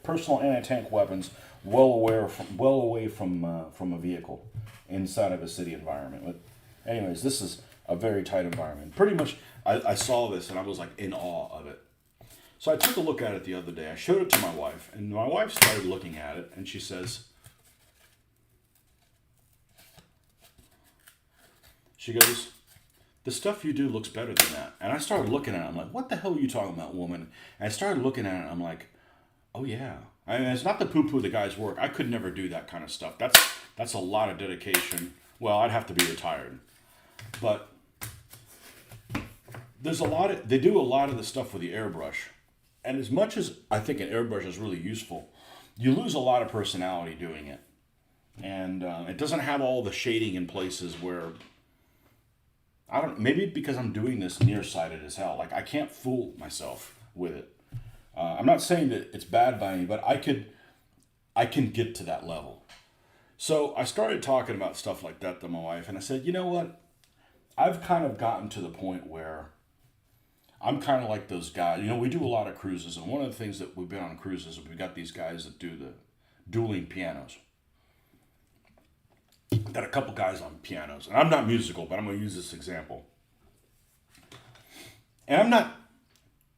[SPEAKER 1] personal anti-tank weapons well away from a vehicle inside of a city environment. But anyways, this is a very tight environment. Pretty much, I saw this and I was like in awe of it. So I took a look at it the other day. I showed it to my wife, and my wife started looking at it, and she goes, the stuff you do looks better than that. And I started looking at it. I'm like, what the hell are you talking about, woman? And I started looking at it. And I'm like, oh yeah. I mean, it's not to poo-poo the guy's work. I could never do that kind of stuff. That's a lot of dedication. Well, I'd have to be retired. But they do a lot of the stuff with the airbrush. And as much as I think an airbrush is really useful, you lose a lot of personality doing it. And it doesn't have all the shading in places where, maybe because I'm doing this nearsighted as hell. Like, I can't fool myself with it. I'm not saying that it's bad by any, but I can get to that level. So I started talking about stuff like that to my wife, and I said, you know what? I've kind of gotten to the point where I'm kind of like those guys. We do a lot of cruises, and one of the things that we've been on cruises is we've got these guys that do the dueling pianos. Got a couple guys on pianos, and I'm not musical, but I'm going to use this example. And I'm not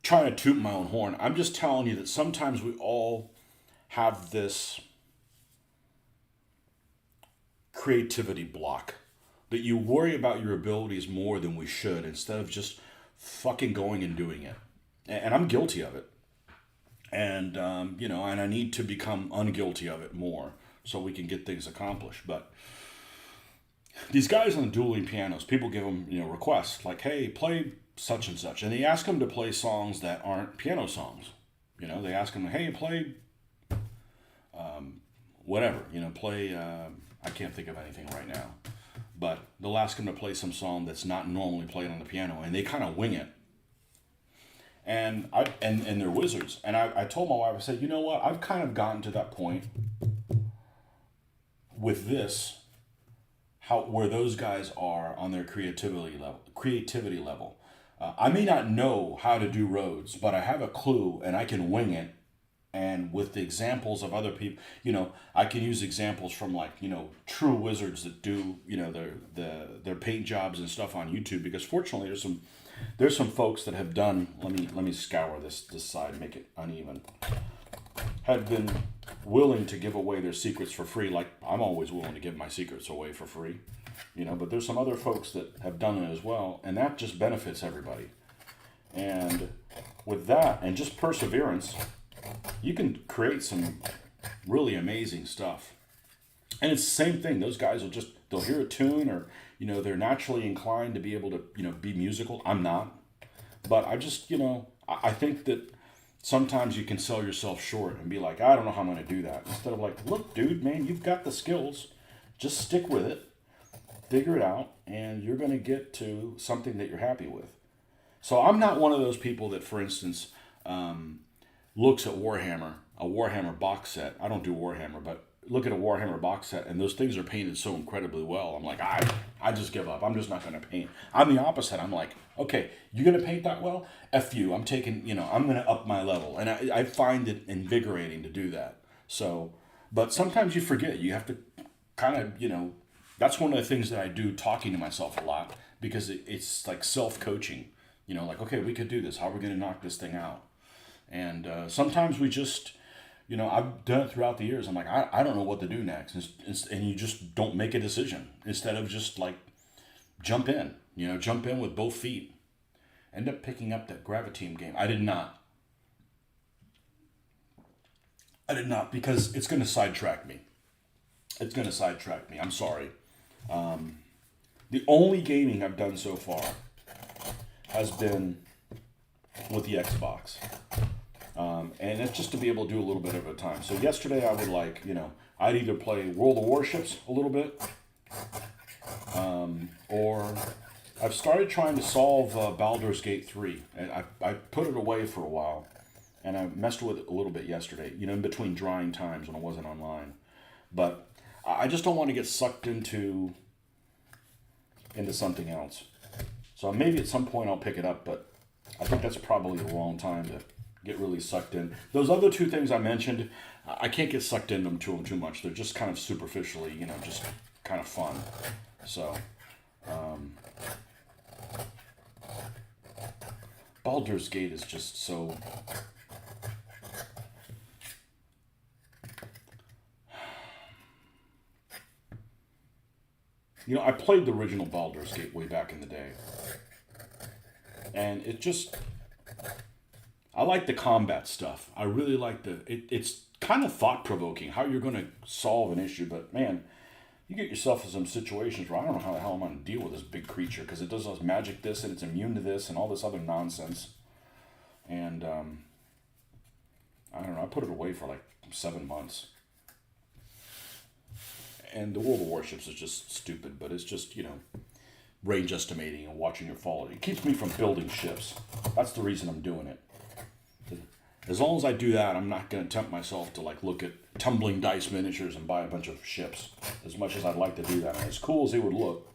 [SPEAKER 1] trying to toot my own horn. I'm just telling you that sometimes we all have this creativity block, that you worry about your abilities more than we should instead of just fucking going and doing it. And I'm guilty of it. And, and I need to become unguilty of it more so we can get things accomplished. But these guys on the dueling pianos, people give them, requests like, hey, play such and such. And they ask them to play songs that aren't piano songs. They ask them, hey, play whatever, play, I can't think of anything right now. But they'll ask them to play some song that's not normally played on the piano, and they kind of wing it. And they're wizards. And I told my wife, I said, you know what? I've kind of gotten to that point with this, how where those guys are on their creativity level. I may not know how to do roads, but I have a clue and I can wing it. And with the examples of other people, I can use examples from like, true wizards that do, their paint jobs and stuff on YouTube. Because fortunately, there's some folks that have done. Let me scour this side, make it uneven. Have been willing to give away their secrets for free. Like I'm always willing to give my secrets away for free, But there's some other folks that have done it as well, and that just benefits everybody. And with that, and just perseverance, you can create some really amazing stuff. And it's the same thing. Those guys they'll hear a tune, or, they're naturally inclined to be able to, be musical. I'm not. But I just, I think that sometimes you can sell yourself short and be like, I don't know how I'm going to do that. Instead of like, look, dude, man, you've got the skills. Just stick with it, figure it out, and you're going to get to something that you're happy with. So I'm not one of those people that, for instance, looks at a Warhammer box set. I don't do Warhammer, but look at a Warhammer box set, and those things are painted so incredibly well. I'm like, I just give up. I'm just not going to paint. I'm the opposite. I'm like, okay, you're going to paint that well? F you. I'm taking, I'm going to up my level. And I find it invigorating to do that. So, but sometimes you forget. You have to kind of, that's one of the things that I do, talking to myself a lot, because it's like self-coaching. Like, okay, we could do this. How are we going to knock this thing out? And sometimes we just, I've done it throughout the years. I'm like, I don't know what to do next. And you just don't make a decision. Instead of just like, jump in with both feet. End up picking up that Graviteam game. I did not, because it's going to sidetrack me. I'm sorry. The only gaming I've done so far has been with the Xbox. And it's just to be able to do a little bit at a time. So yesterday I would I'd either play World of Warships a little bit, or I've started trying to solve Baldur's Gate 3. And I put it away for a while, and I messed with it a little bit yesterday, in between drying times when I wasn't online. But I just don't want to get sucked into something else. So maybe at some point I'll pick it up, but I think that's probably the wrong time to get really sucked in. Those other two things I mentioned, I can't get sucked into them too much. They're just kind of superficially, just kind of fun. So, Baldur's Gate is just so... I played the original Baldur's Gate way back in the day. And it just... I like the combat stuff. I really like it's kind of thought-provoking how you're going to solve an issue. But, man, you get yourself in some situations where I don't know how the hell I'm going to deal with this big creature, because it does magic this and it's immune to this and all this other nonsense. And, I don't know, I put it away for like 7 months. And the World of Warships is just stupid, but it's just, range estimating and watching your fall. It keeps me from building ships. That's the reason I'm doing it. As long as I do that, I'm not going to tempt myself to look at tumbling dice miniatures and buy a bunch of ships. As much as I'd like to do that, and as cool as they would look,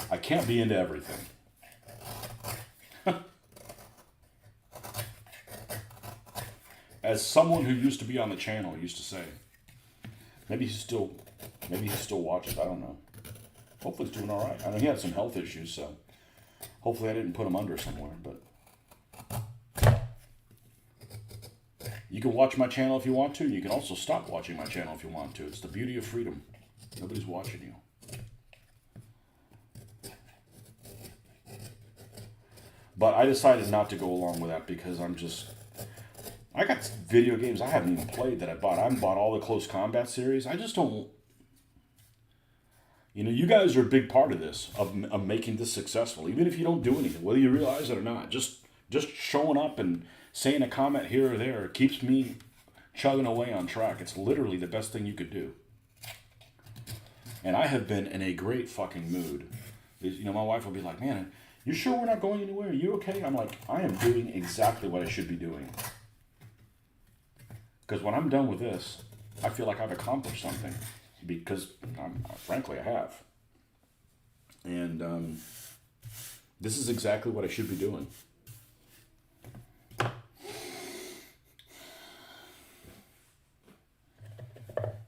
[SPEAKER 1] I can't be into everything. As someone who used to be on the channel used to say, maybe he still watches. I don't know. Hopefully he's doing all right. I know he had some health issues, so hopefully I didn't put him under somewhere. But you can watch my channel if you want to, and you can also stop watching my channel if you want to. It's the beauty of freedom. Nobody's watching you. But I decided not to go along with that because I got video games I haven't even played that I bought. I haven't bought all the Close Combat series. I just don't... you guys are a big part of this, of making this successful. Even if you don't do anything, whether you realize it or not, just showing up and saying a comment here or there keeps me chugging away on track. It's literally the best thing you could do. And I have been in a great fucking mood. You know, my wife will be like, man, you sure we're not going anywhere? Are you okay? I'm like, I am doing exactly what I should be doing. Because when I'm done with this, I feel like I've accomplished something. Because, frankly, I have. And this is exactly what I should be doing.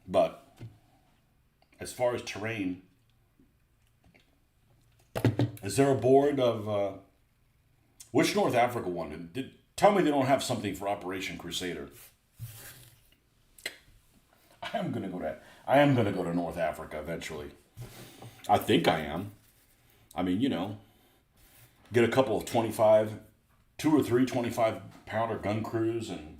[SPEAKER 1] But as far as terrain, is there a board of which North Africa one? Tell me they don't have something for Operation Crusader. I am gonna go to North Africa eventually. I think I am. I mean, you know, get a couple of 2 or 3 25-pounder gun crews and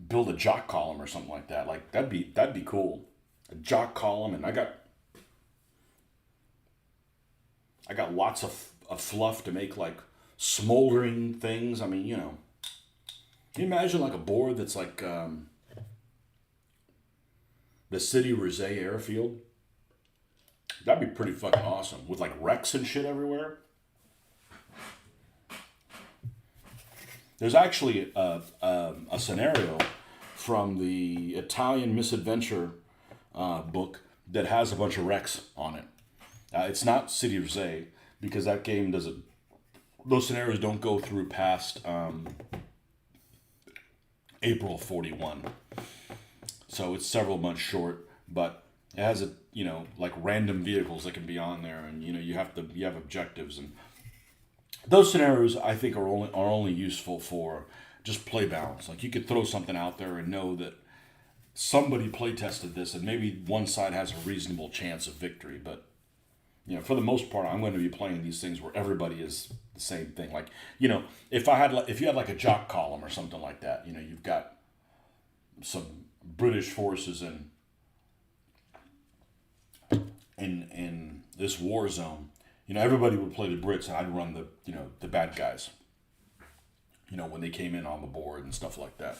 [SPEAKER 1] build a jock column or something like that. Like that'd be cool. A jock column, and I got lots of fluff to make like smoldering things. I mean, you know, can you imagine like a board that's like the City Rizet airfield? That'd be pretty fucking awesome with like wrecks and shit everywhere. There's actually a scenario from the Italian Misadventure book that has a bunch of wrecks on it. It's not City of Zay because that game doesn't. Those scenarios don't go through past April 41, so it's several months short. But it has like random vehicles that can be on there, and you have objectives, and those scenarios I think are only useful for just play balance. Like you could throw something out there and know that somebody play tested this, and maybe one side has a reasonable chance of victory, but. For the most part, I'm going to be playing these things where everybody is the same thing. Like, if you had like a jock column or something like that, you've got some British forces in this war zone. Everybody would play the Brits, and I'd run the bad guys. When they came in on the board and stuff like that.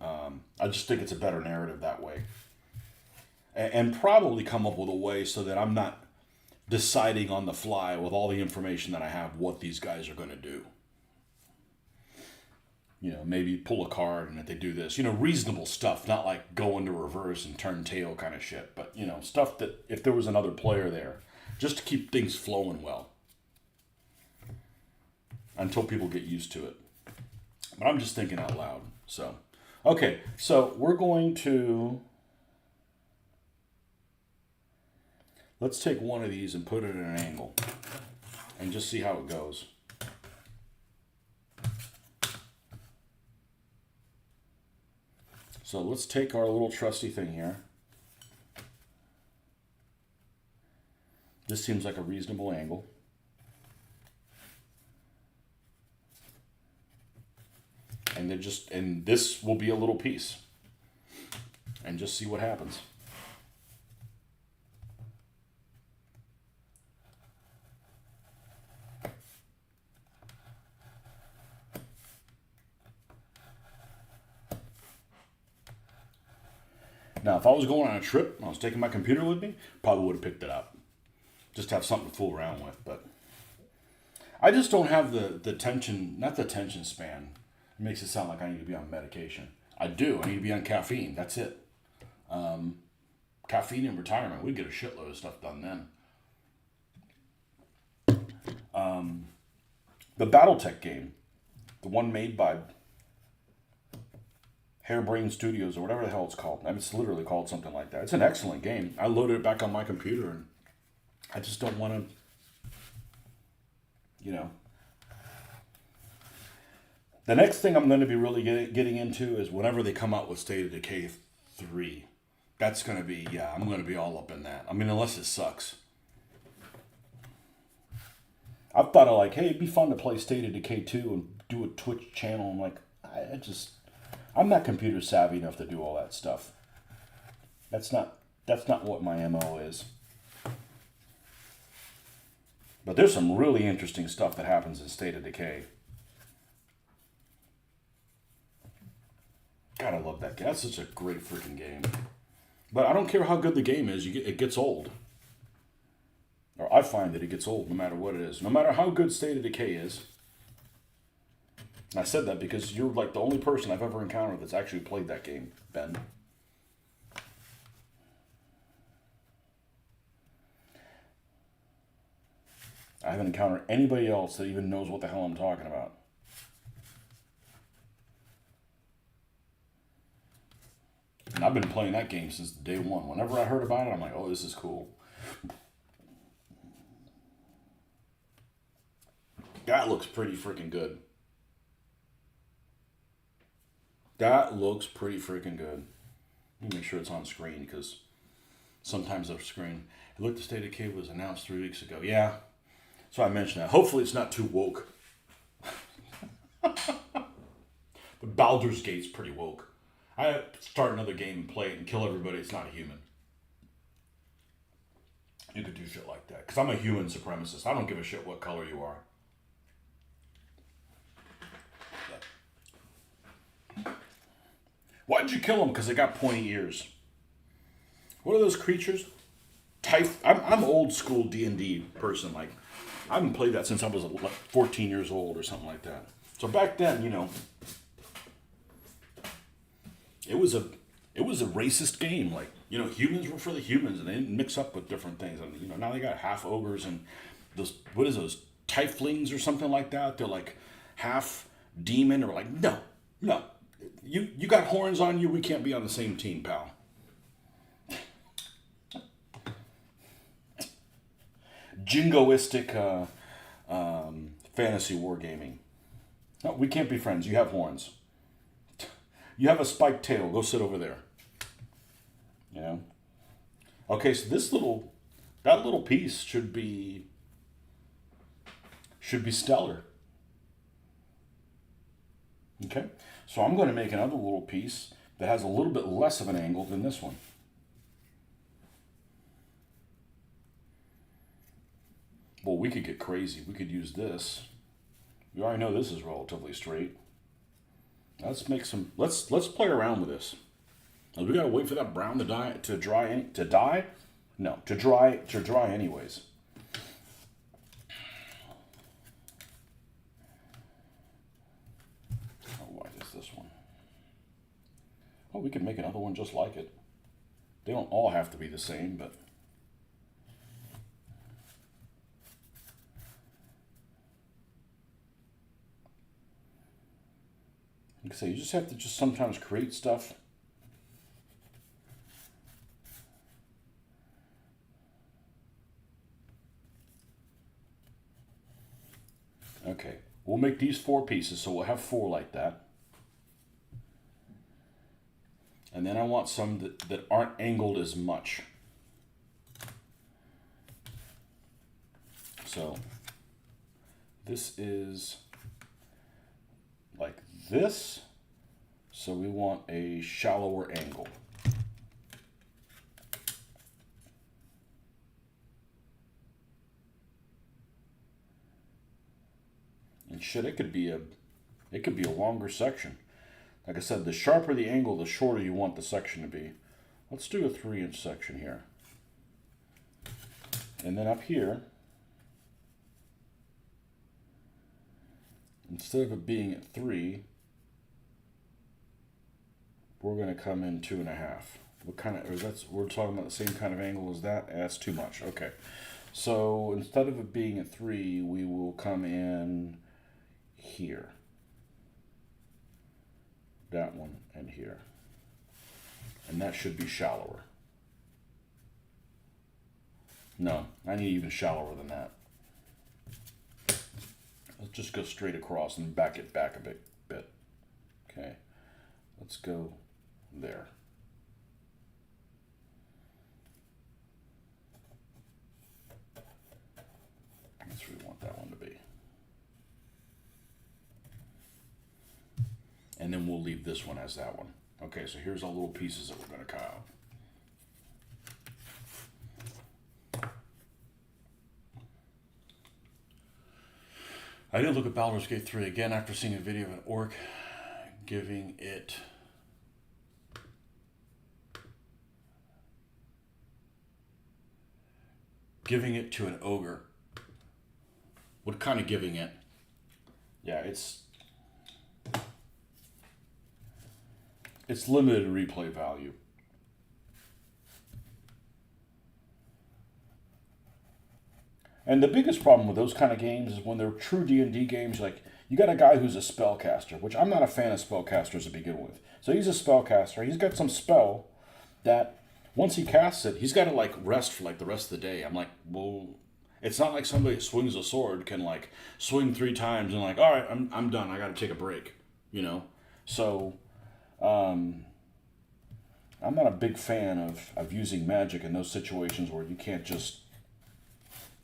[SPEAKER 1] I just think it's a better narrative that way, and probably come up with a way so that I'm not deciding on the fly with all the information that I have what these guys are going to do. Maybe pull a card and if they do this, reasonable stuff, not like go into reverse and turn tail kind of shit, but, stuff that if there was another player there, just to keep things flowing well until people get used to it. But I'm just thinking out loud. So, okay, so we're going to... Let's take one of these and put it at an angle and just see how it goes. So let's take our little trusty thing here. This seems like a reasonable angle. And this will be a little piece. And just see what happens. Now, if I was going on a trip and I was taking my computer with me, probably would have picked it up. Just to have something to fool around with. But I just don't have the tension, not the attention span. It makes it sound like I need to be on medication. I do. I need to be on caffeine. That's it. Caffeine and retirement. We'd get a shitload of stuff done then. The Battletech game, the one made by Harebrained Studios or whatever the hell it's called. I mean, it's literally called something like that. It's an excellent game. I loaded it back on my computer, and I just don't want to, The next thing I'm going to be really getting into is whenever they come out with State of Decay 3. That's going to be, I'm going to be all up in that. I mean, unless it sucks. I've thought of like, hey, it'd be fun to play State of Decay 2 and do a Twitch channel. I'm like, I'm not computer savvy enough to do all that stuff. That's not what my MO is. But there's some really interesting stuff that happens in State of Decay. God, I love that game. That's such a great freaking game. But I don't care how good the game is, it gets old. Or I find that it gets old no matter what it is. No matter how good State of Decay is. And I said that because you're like the only person I've ever encountered that's actually played that game, Ben. I haven't encountered anybody else that even knows what the hell I'm talking about. And I've been playing that game since day one. Whenever I heard about it, I'm like, oh, this is cool. That looks pretty freaking good. That looks pretty freaking good. Let me make sure it's on screen because sometimes the screen. It looked the State of Decay was announced 3 weeks ago. Yeah. So I mentioned that. Hopefully it's not too woke. The Baldur's Gate's pretty woke. I start another game and play it and kill everybody. It's not a human. You could do shit like that. Because I'm a human supremacist. I don't give a shit what color you are. Why'd you kill them? Because they got pointy ears. What are those creatures? I'm old school D&D person. Like, I haven't played that since I was 14 years old or something like that. So back then, you know, it was a racist game. Like, you know, humans were for the humans, and they didn't mix up with different things. And you know, now they got half ogres and those, what is those, tieflings or something like that. They're like half demon. Or like, no, you got horns on you. We can't be on the same team, pal. Jingoistic fantasy wargaming. No, we can't be friends. You have horns. You have a spiked tail. Go sit over there. You know? Okay, so that little piece should be stellar. Okay? So I'm going to make another little piece that has a little bit less of an angle than this one. Well, we could get crazy. We could use this. We already know this is relatively straight. Let's make some. Let's play around with this. We gotta wait for that brown to dry. No, to dry anyways. Oh, why is this one? Oh, we could make another one just like it. They don't all have to be the same, but. Like I say, you just have to sometimes create stuff. Okay, we'll make these 4 pieces, so we'll have 4 like that. And then I want some that aren't angled as much. So this is like this, so we want a shallower angle. And shit, it could be a longer section. Like I said, the sharper the angle, the shorter you want the section to be. Let's do a 3-inch section here. And then up here, instead of it being at 3, we're going to come in 2.5. What kind of? We're talking about the same kind of angle as that. That's too much. Okay, so instead of it being at 3, we will come in here. That one and here, and that should be shallower. No, I need even shallower than that. Let's just go straight across and back it back a bit. Okay, let's go there. That's where we want that one to be. And then we'll leave this one as that one. Okay, so here's all little pieces that we're going to cut out. I did look at Baldur's Gate 3 again after seeing a video of an orc giving it Giving it to an ogre. What kind of giving it? Yeah, it's limited replay value. And the biggest problem with those kind of games is when they're true D&D games, like, you got a guy who's a spellcaster, which I'm not a fan of spellcasters to begin with. So he's a spellcaster. He's got some spell that once he casts it, he's got to, like, rest for, like, the rest of the day. I'm like, well, it's not like somebody that swings a sword can, like, swing 3 times and, like, all right, I'm done. I got to take a break, you know? So, I'm not a big fan of using magic in those situations where you can't just...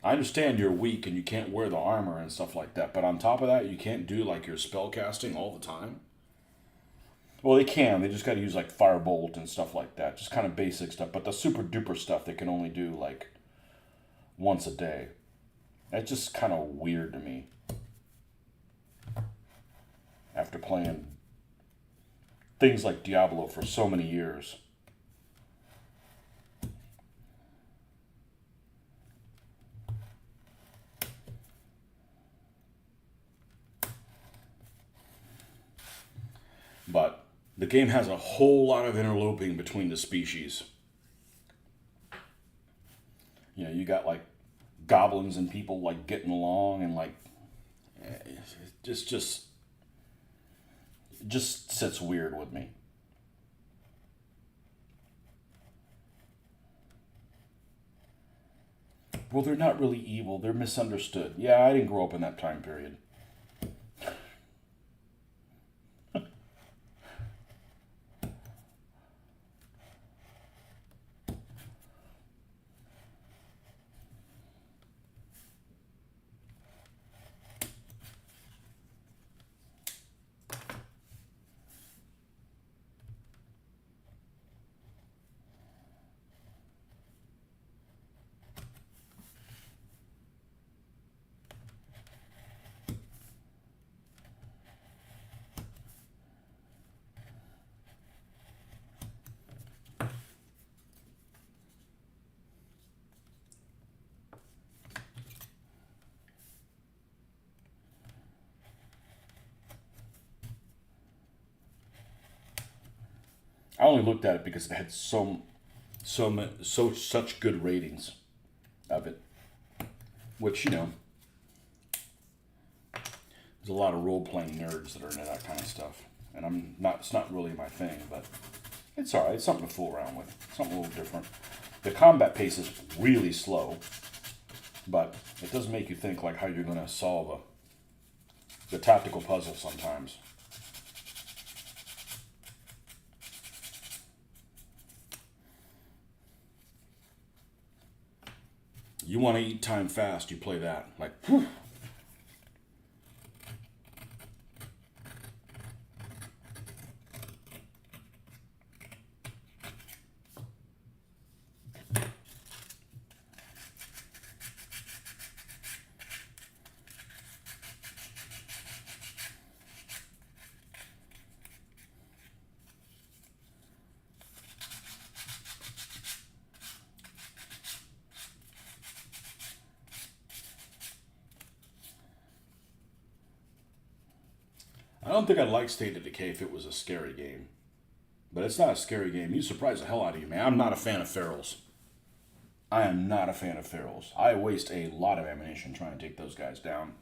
[SPEAKER 1] I understand you're weak and you can't wear the armor and stuff like that, but on top of that, you can't do, like, your spell casting all the time. Well, they can. They just got to use, like, firebolt and stuff like that. Just kind of basic stuff. But the super duper stuff they can only do, like, once a day. That's just kind of weird to me. After playing things like Diablo for so many years. But the game has a whole lot of interloping between the species. You know, you got, like, goblins and people, like, getting along, and, like, it just sits weird with me. Well, they're not really evil. They're misunderstood. Yeah, I didn't grow up in that time period. I only looked at it because it had such good ratings of it. Which, you know, there's a lot of role-playing nerds that are into that kind of stuff. And it's not really my thing, but it's alright. It's something to fool around with. Something a little different. The combat pace is really slow, but it does make you think, like, how you're going to solve the tactical puzzle sometimes. You want to eat time fast, you play that. Like, whew. I don't think I'd like State of Decay if it was a scary game. But it's not a scary game. You surprise the hell out of you, man. I'm not a fan of ferals. I am not a fan of ferals. I waste a lot of ammunition trying to take those guys down.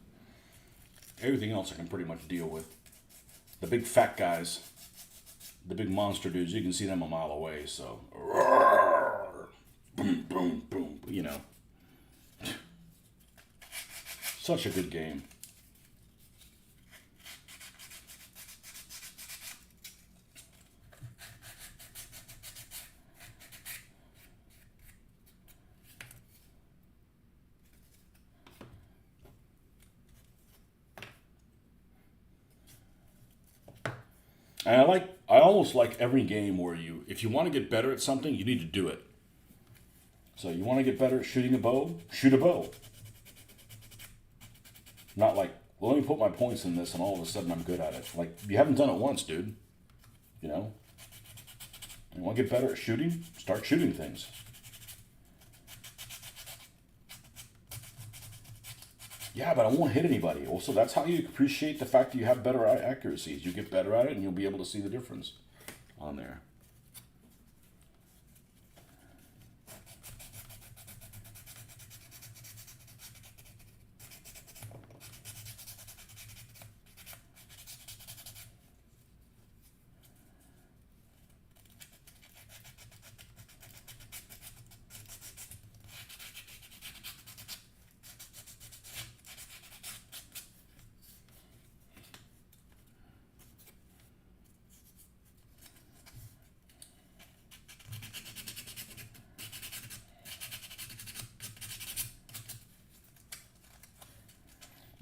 [SPEAKER 1] Everything else I can pretty much deal with. The big fat guys, the big monster dudes, you can see them a mile away, so... Boom, boom, boom, you know. Such a good game. And I almost like every game where if you want to get better at something, you need to do it. So you want to get better at shooting a bow? Shoot a bow. Not like, well, let me put my points in this and all of a sudden I'm good at it. Like, you haven't done it once, dude. You know? You want to get better at shooting? Start shooting things. Yeah, but I won't hit anybody. Also, that's how you appreciate the fact that you have better accuracies. You get better at it, and you'll be able to see the difference on there.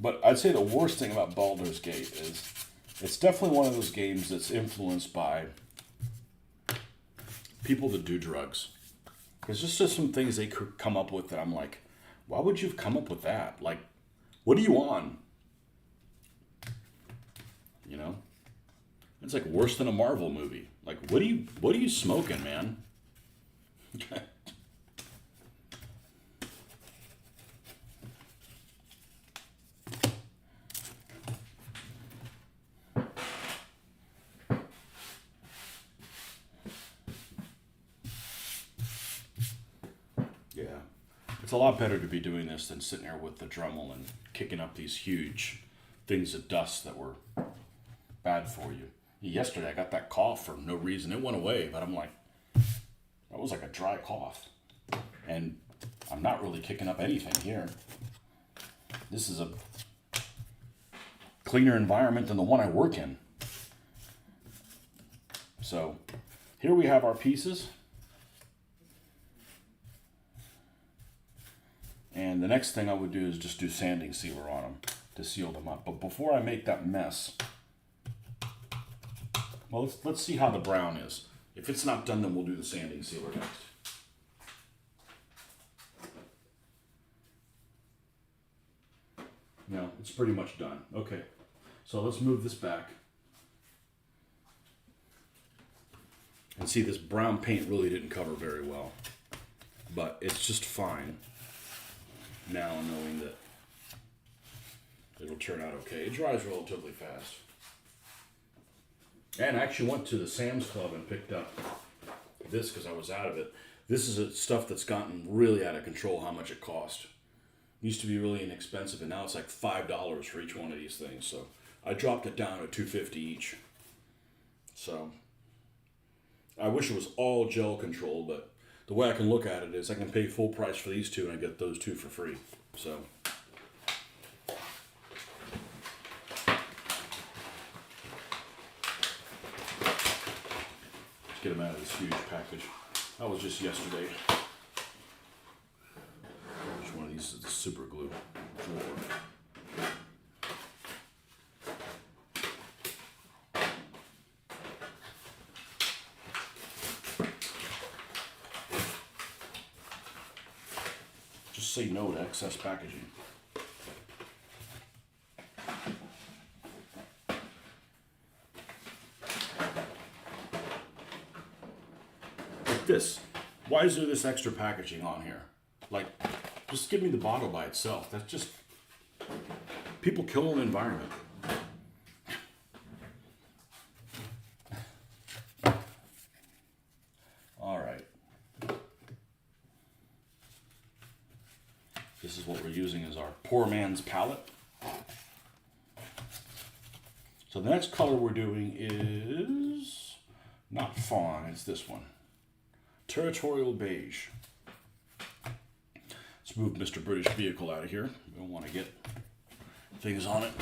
[SPEAKER 1] But I'd say the worst thing about Baldur's Gate is it's definitely one of those games that's influenced by people that do drugs. There's just some things they could come up with that I'm like, why would you have come up with that? Like, what are you on? You know? It's like worse than a Marvel movie. Like, what are you smoking, man? Yeah. It's a lot better to be doing this than sitting there with the Dremel and kicking up these huge things of dust that were bad for you. Yesterday I got that cough for no reason. It went away, but I'm like, that was like a dry cough. And I'm not really kicking up anything here. This is a cleaner environment than the one I work in. So here we have our pieces. And the next thing I would do is just do sanding sealer on them to seal them up. But before I make that mess, well, let's see how the brown is. If it's not done, then we'll do the sanding sealer next. No, it's pretty much done. Okay, so let's move this back. And see, this brown paint really didn't cover very well. But it's just fine now, knowing that it'll turn out okay. It dries relatively fast. And I actually went to the Sam's Club and picked up this because I was out of it. This is stuff that's gotten really out of control how much it cost. It used to be really inexpensive, and now it's like $5 for each one of these things. So I dropped it down to $2.50 each. So I wish it was all gel control, but the way I can look at it is I can pay full price for these two and I get those two for free. So let's get them out of this huge package. That was just yesterday. Which one of these is the super glue drawer? Just say no to excess packaging. Like this. Why is there this extra packaging on here? Like, just give me the bottle by itself. That's just people killing the environment. All right. This is what we're using as our poor man's palette. So the next color we're doing is not fawn, it's this one. Territorial beige. Let's move Mr. British Vehicle out of here. We don't want to get things on it.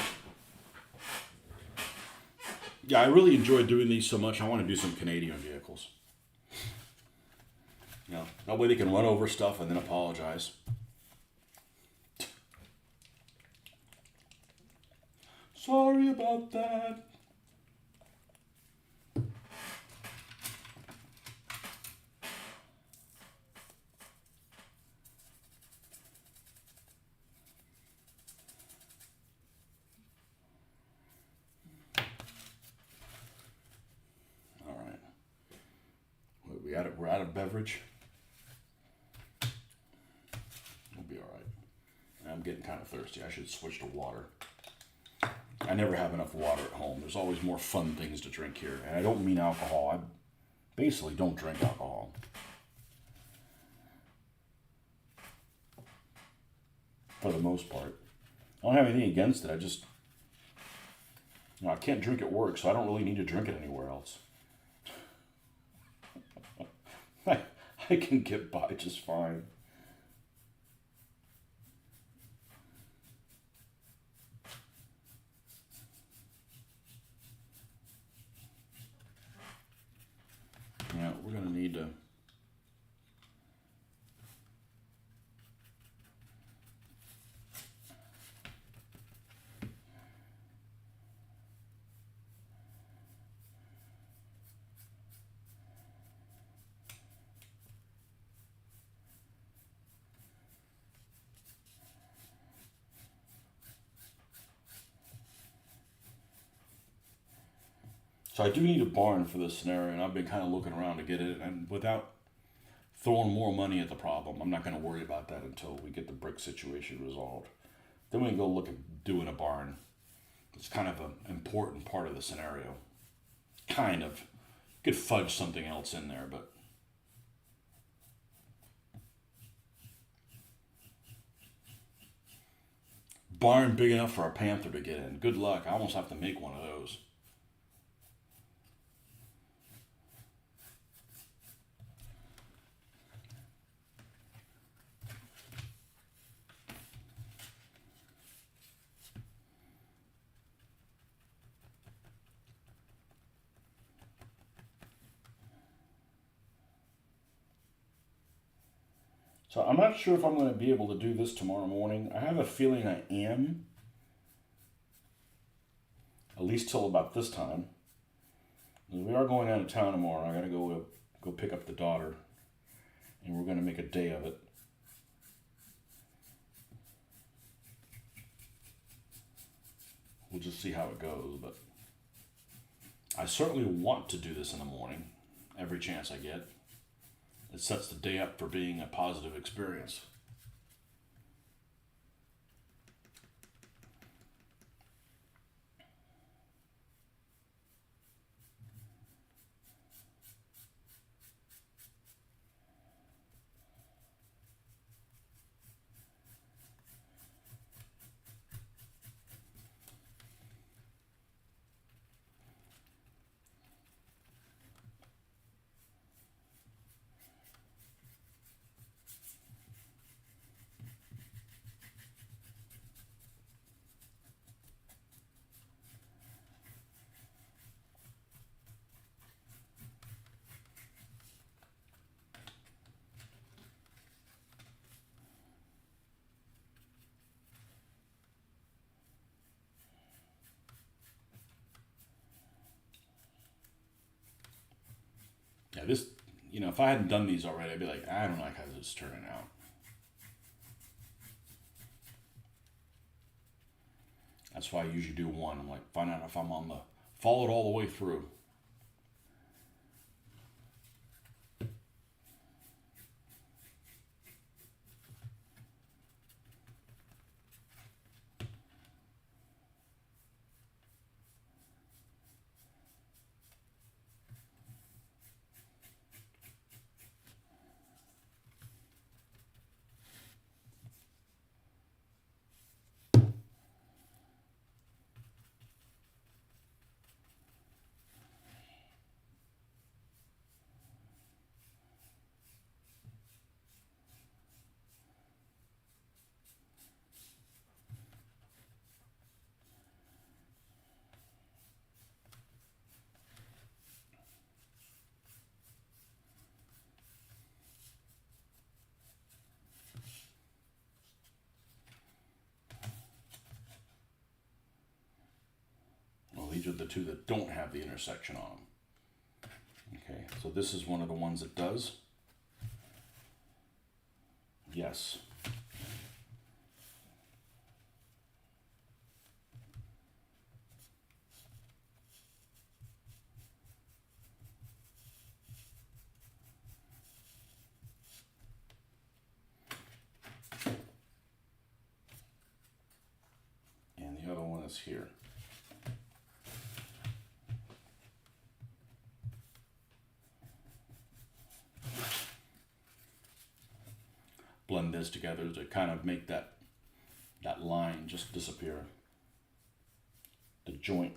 [SPEAKER 1] Yeah, I really enjoy doing these so much. I want to do some Canadian vehicles. You know, that way they can run over stuff and then apologize. Sorry about that. All right. We're out of beverage. We'll be all right. I'm getting kind of thirsty. I should switch to water. I never have enough water at home. There's always more fun things to drink here. And I don't mean alcohol. I basically don't drink alcohol. For the most part. I don't have anything against it. I just, I can't drink at work, so I don't really need to drink it anywhere else. I can get by just fine. Yeah, we're going to need to. So I do need a barn for this scenario, and I've been kind of looking around to get it, and without throwing more money at the problem, I'm not going to worry about that until we get the brick situation resolved. Then we can go look at doing a barn. It's kind of an important part of the scenario. Kind of. You could fudge something else in there, but barn big enough for a panther to get in. Good luck. I almost have to make one of those. So I'm not sure if I'm going to be able to do this tomorrow morning. I have a feeling I am. At least till about this time. We are going out of town tomorrow. I got to go pick up the daughter. And we're going to make a day of it. We'll just see how it goes. But I certainly want to do this in the morning. Every chance I get. It sets the day up for being a positive experience. Yeah, this, if I hadn't done these already, I'd be like, I don't like how this is turning out. That's why I usually do one. I'm like, find out if I'm follow it all the way through. Well, these are the two that don't have the intersection on them. Okay, so this is one of the ones that does. Yes. The other one is here. Blend this together to kind of make that line just disappear. The joint.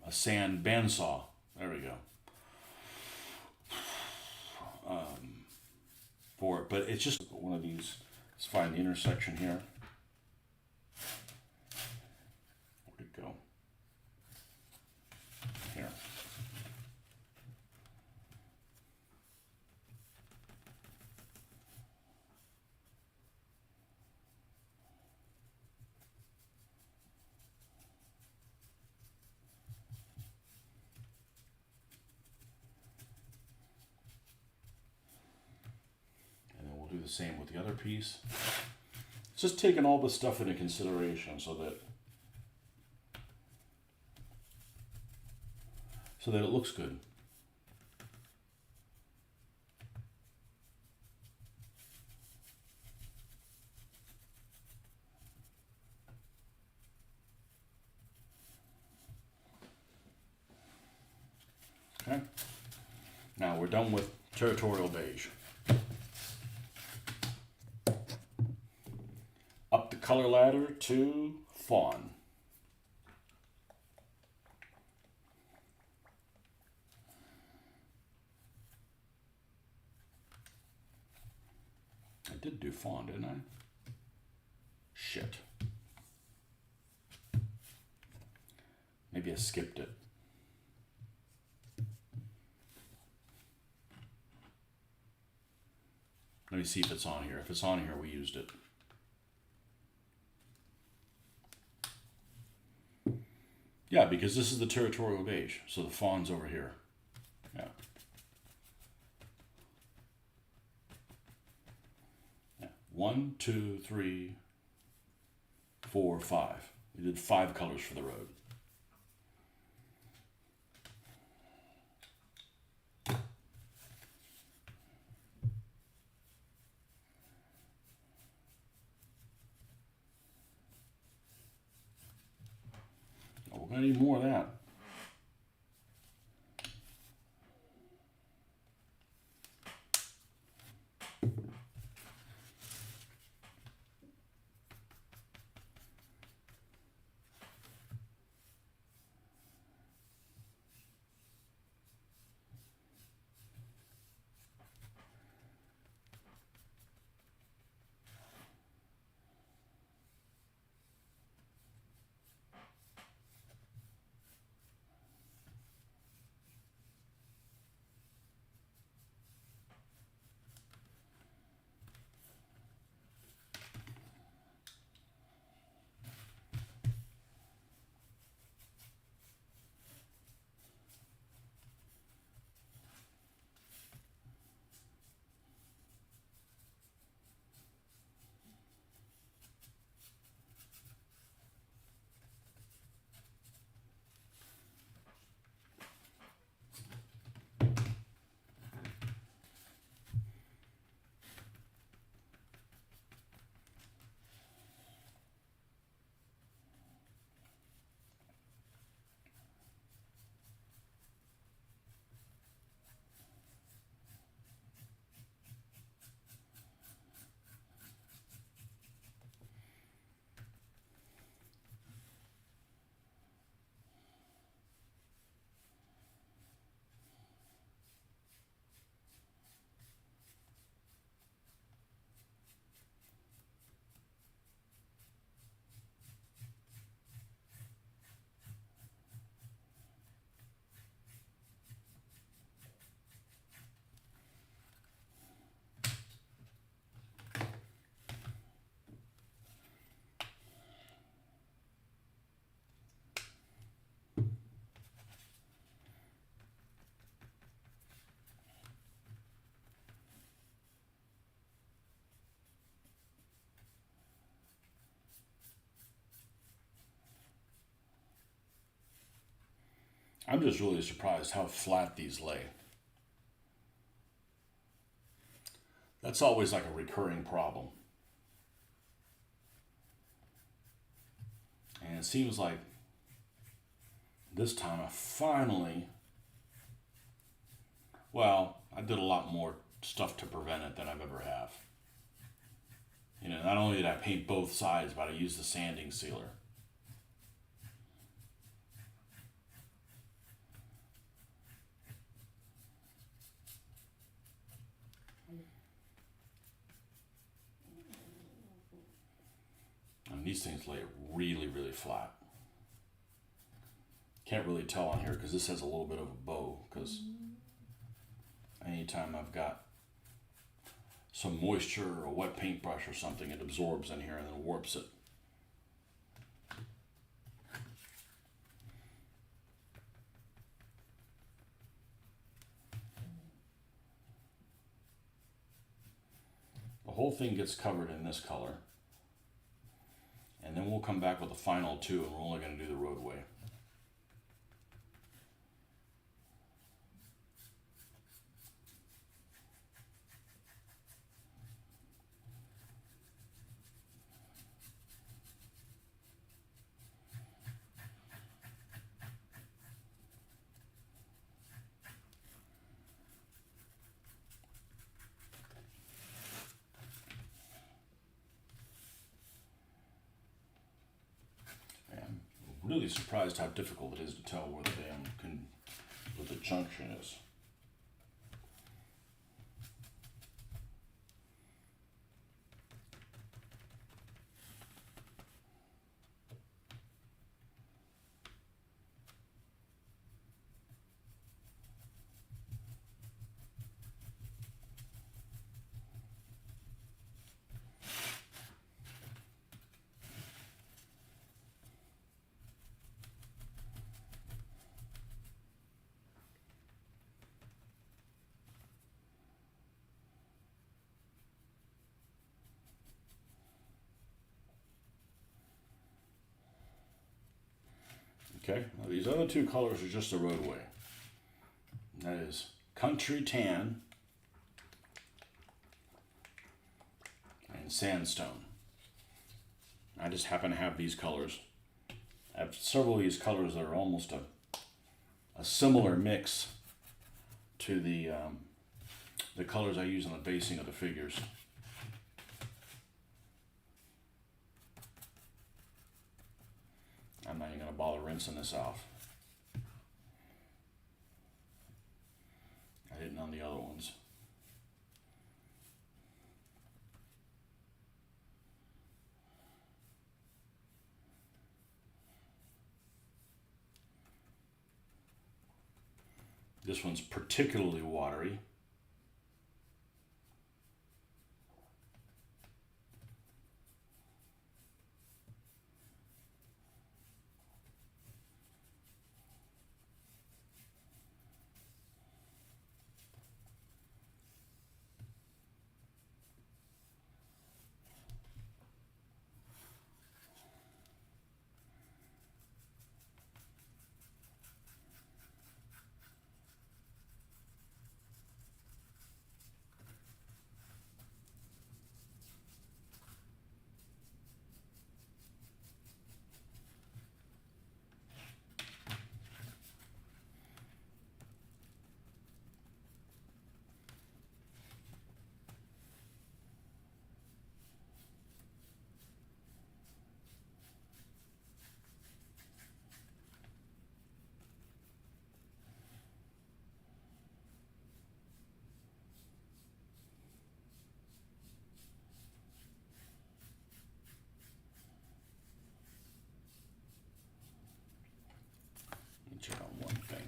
[SPEAKER 1] A sand bandsaw. There we go. For it, but it's just one of these. Let's find the intersection here. Where'd it go? Here. Do the same with the other piece. It's just taking all this stuff into consideration so that it looks good. Okay. Now we're done with territorial beige. Up the color ladder to fawn. I did do fawn, didn't I? Shit. Maybe I skipped it. Let me see if it's on here. If it's on here, we used it. Yeah, because this is the territorial beige, so the fawn's over here. Yeah. Yeah. 1, 2, 3, 4, 5. We did 5 colors for the road. We're going to need more of that. I'm just really surprised how flat these lay. That's always like a recurring problem. it seems like this time I finally, well, I did a lot more stuff to prevent it than I've ever have. You know, not only did I paint both sides, but I used the sanding sealer. And these things lay really, really flat. Can't really tell on here because this has a little bit of a bow, because anytime I've got some moisture or a wet paintbrush or something, it absorbs in here and then warps it. The whole thing gets covered in this color, and then we'll come back with the final two, and we're only going to do the roadway. Really surprised how difficult it is to tell where the junction is. Okay, now these other two colors are just a roadway. That is Country Tan and Sandstone. I just happen to have these colors. I have several of these colors that are almost a similar mix to the colors I use on the basing of the figures. I'm not even going to bother rinsing this off. I didn't on the other ones. This one's particularly watery. Check on one thing.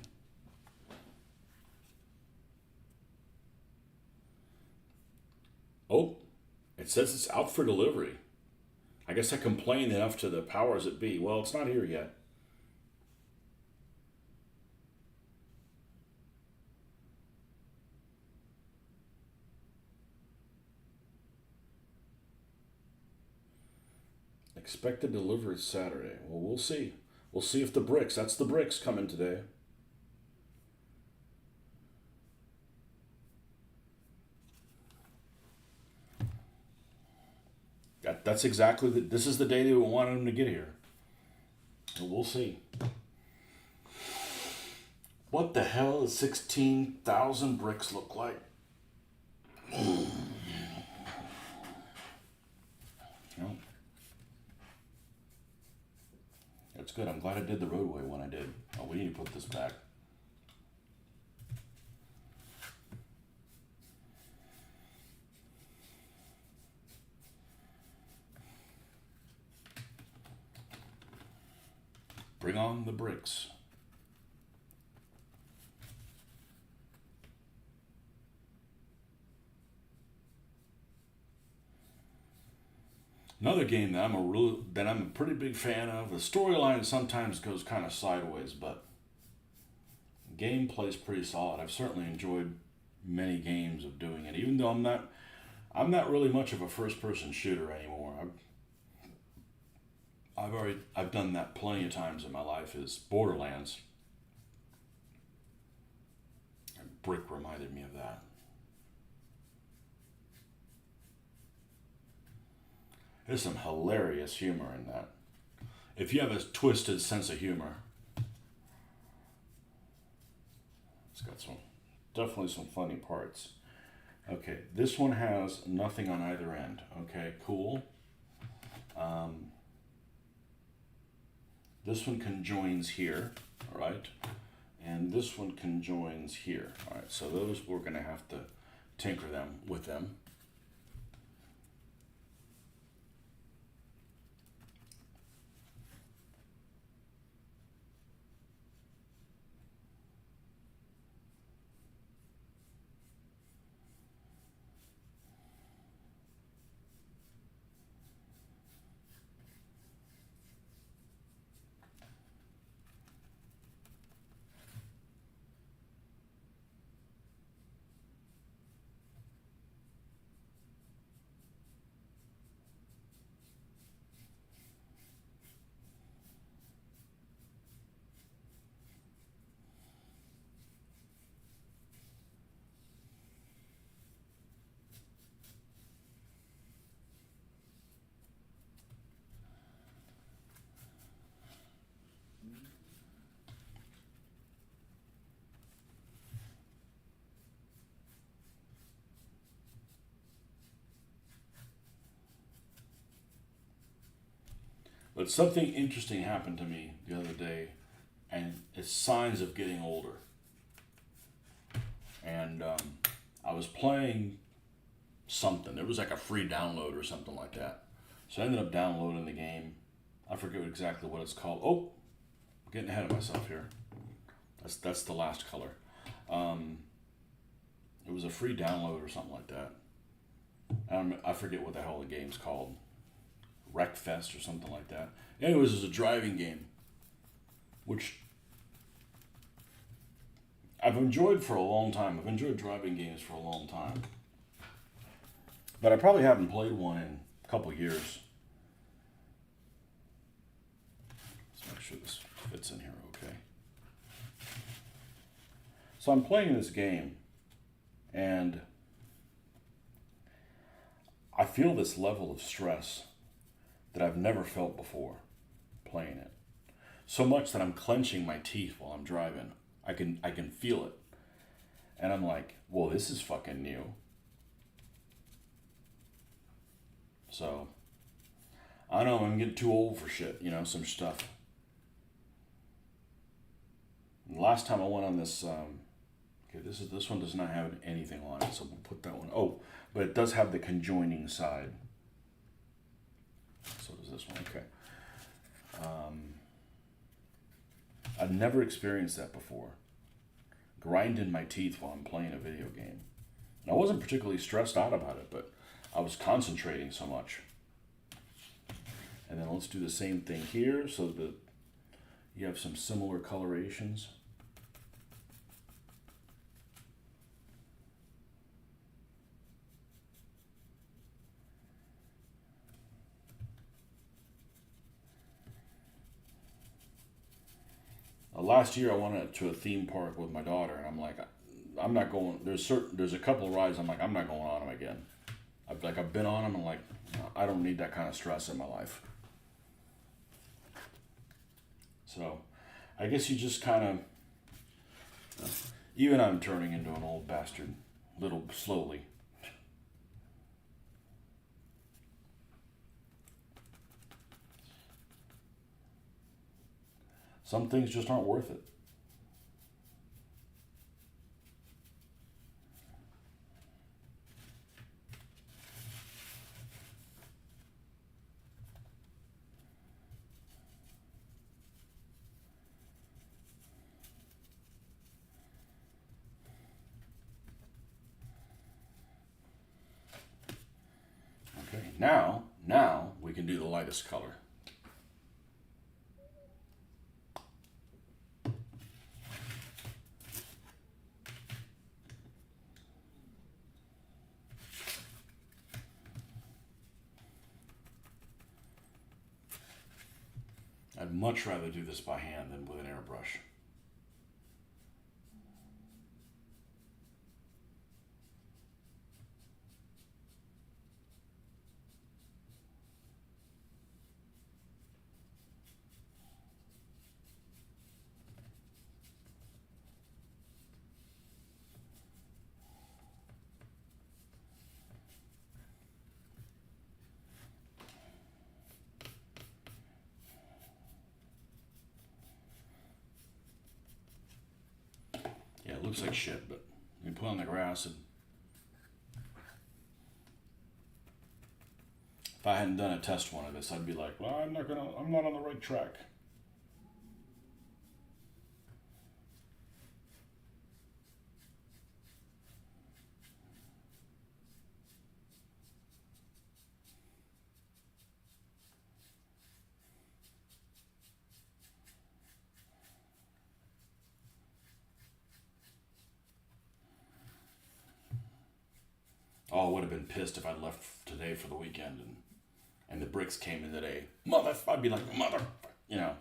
[SPEAKER 1] Oh, it says it's out for delivery. I guess I complained enough to the powers that be. Well, it's not here yet. Expected delivery Saturday. Well, we'll see. We'll see if that's the bricks coming today. That's exactly this is the day they wanted them to get here. We'll see. What the hell does 16,000 bricks look like? No. That's good. I'm glad I did the roadway when I did. Oh, we need to put this back. Bring on the bricks. Another game that I'm a pretty big fan of. The storyline sometimes goes kind of sideways, but gameplay's pretty solid. I've certainly enjoyed many games of doing it, even though I'm not really much of a first-person shooter anymore. I've done that plenty of times in my life. Is Borderlands. And Brick reminded me of that. There's some hilarious humor in that. If you have a twisted sense of humor, it's got definitely some funny parts. Okay, this one has nothing on either end. Okay, cool. This one conjoins here, all right? And this one conjoins here. All right, so those we're gonna have to tinker with them. But something interesting happened to me the other day, and it's signs of getting older. And I was playing something. There was like a free download or something like that. So I ended up downloading the game. I forget exactly what it's called. Oh, I'm getting ahead of myself here. That's the last color. It was a free download or something like that. I forget what the hell the game's called. Wreckfest or something like that. Anyways, it was a driving game, which I've enjoyed for a long time. I've enjoyed driving games for a long time. But I probably haven't played one in a couple years. Let's make sure this fits in here okay. So I'm playing this game, and I feel this level of stress that I've never felt before playing it. So much that I'm clenching my teeth while I'm driving. I can feel it. And I'm like, well, this is fucking new. So, I don't know, I'm getting too old for shit, some stuff. And the last time I went on this, okay, this one does not have anything on it, so we'll put that one. Oh, but it does have the conjoining side. So does this one, okay. I've never experienced that before. Grinding my teeth while I'm playing a video game. And I wasn't particularly stressed out about it, but I was concentrating so much. And then let's do the same thing here so that you have some similar colorations. Last year I went to a theme park with my daughter, and I'm like, I'm not going. There's a couple of rides I'm like, I'm not going on them again. I've been on them, and like, I don't need that kind of stress in my life. So I guess you just kind of, even I'm turning into an old bastard, little slowly. Some things just aren't worth it. Okay, now we can do the lightest color. I'd much rather do this by hand than with an airbrush. Yeah, it looks like shit, but you put on the grass and if I hadn't done a test one of this, I'd be like, well, I'm not on the right track. Oh, I would have been pissed if I left today for the weekend and the bricks came in today. I'd be like, mother, you know.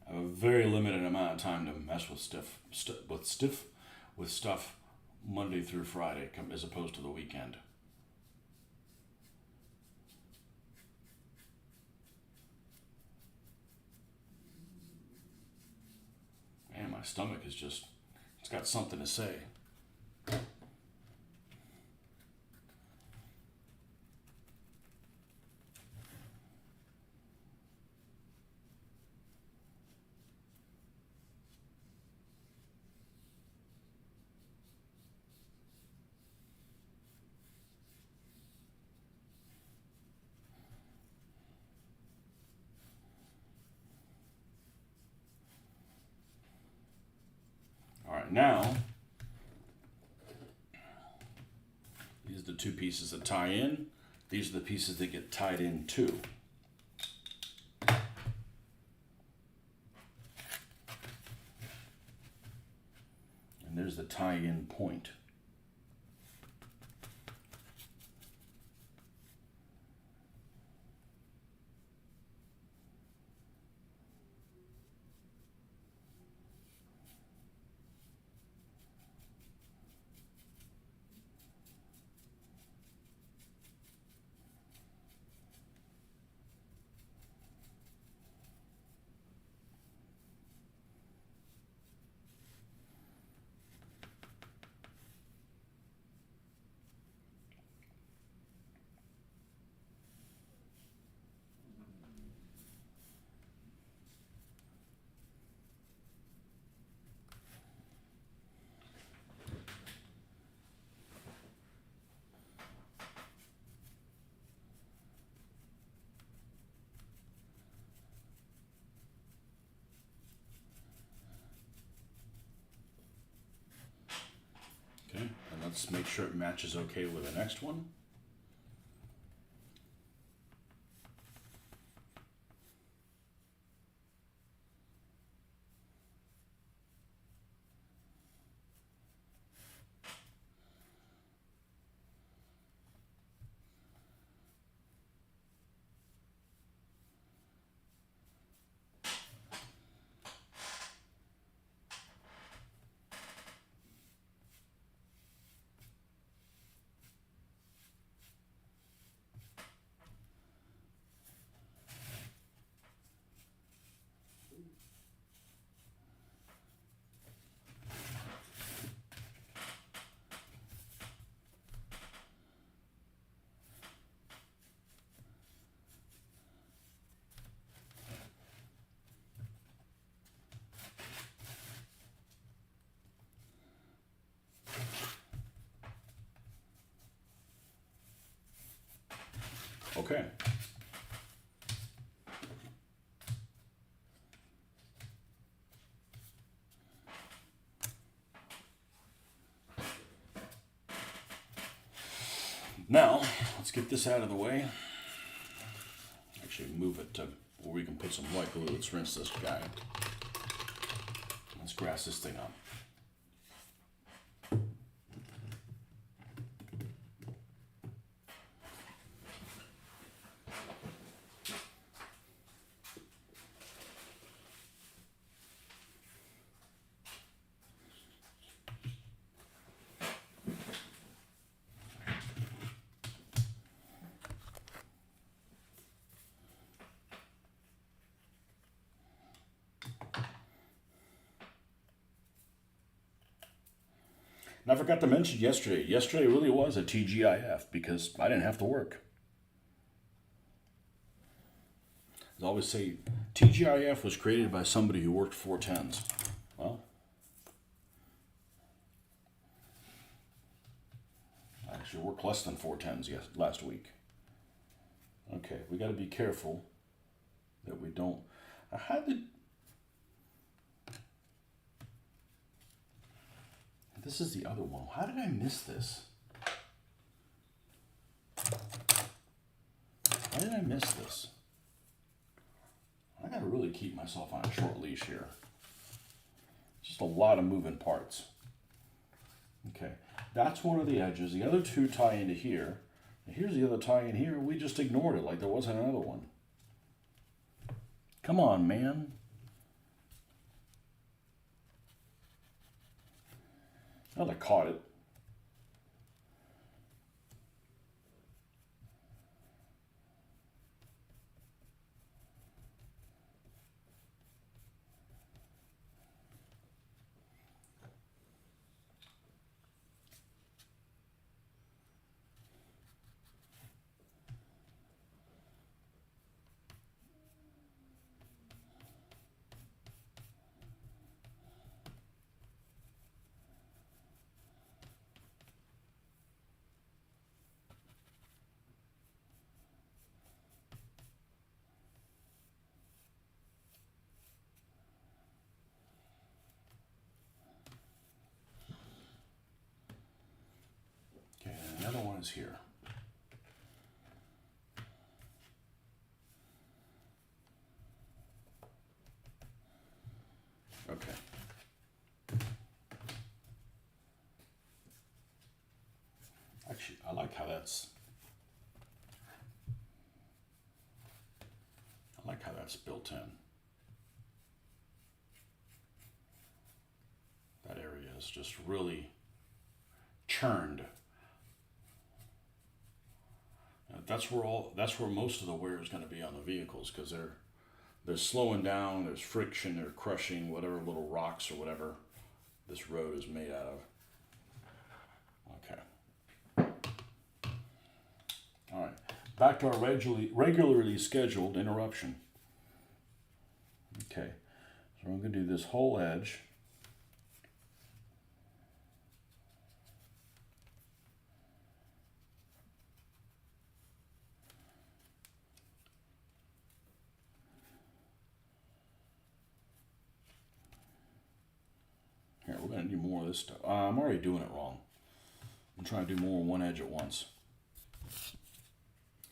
[SPEAKER 1] I have a very limited amount of time to mess with stuff Monday through Friday as opposed to the weekend. Man, my stomach is just, it's got something to say. All right, now, these are the two pieces that tie in. These are the pieces that get tied in too. And there's the tie-in point. Okay, and let's make sure it matches okay with the next one. Okay. Now, let's get this out of the way. Actually, move it to where we can put some white glue. Let's rinse this guy. Let's grass this thing up. And I forgot to mention yesterday. Yesterday really was a TGIF because I didn't have to work. As I always say, TGIF was created by somebody who worked 410s. Well, I actually worked less than 410s last week. Okay, we got to be careful that we don't. How did. This is the other one. How did I miss this? Why did I miss this? I gotta really keep myself on a short leash here. Just a lot of moving parts. Okay, that's one of the edges. The other two tie into here. And here's the other tie in here. We just ignored it like there wasn't another one. Come on, man. Well, I caught it. Okay, and the other one is here. Okay. Actually, I like how that's built in. That area is just really churned. That's where most of the wear is going to be on the vehicles because they're slowing down, there's friction, they're crushing whatever little rocks or whatever this road is made out of. Okay. All right. Back to our regularly scheduled interruption. Okay. So I'm going to do this whole edge. Here, we're going to do more of this stuff. I'm already doing it wrong. I'm trying to do more on one edge at once.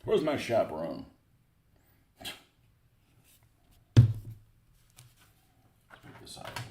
[SPEAKER 1] Where's my chaperone? Let's move this out of the way.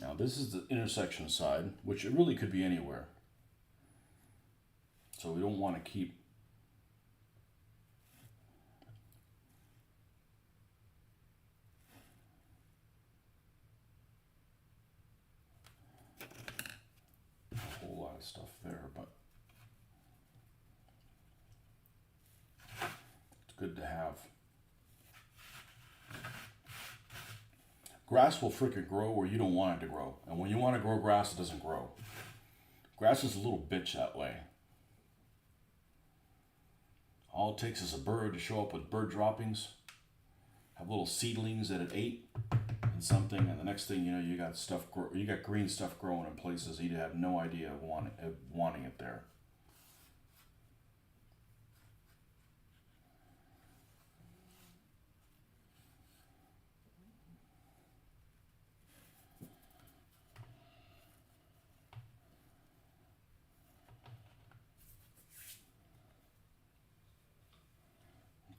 [SPEAKER 1] Now this is the intersection side, which it really could be anywhere. So we don't want to keep good to have. Grass will freaking grow where you don't want it to grow. And when you want to grow grass, it doesn't grow. Grass is a little bitch that way. All it takes is a bird to show up with bird droppings, have little seedlings that it ate and something, and the next thing you know, you got stuff. You got green stuff growing in places you'd have no idea of wanting it there.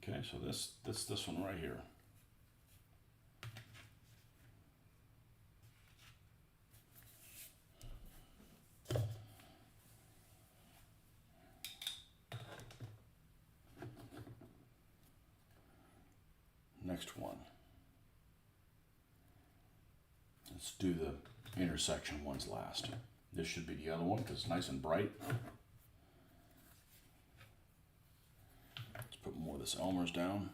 [SPEAKER 1] Okay, so this one right here. Next one. Let's do the intersection ones last. This should be the other one because it's nice and bright. Let's put more of this Elmer's down.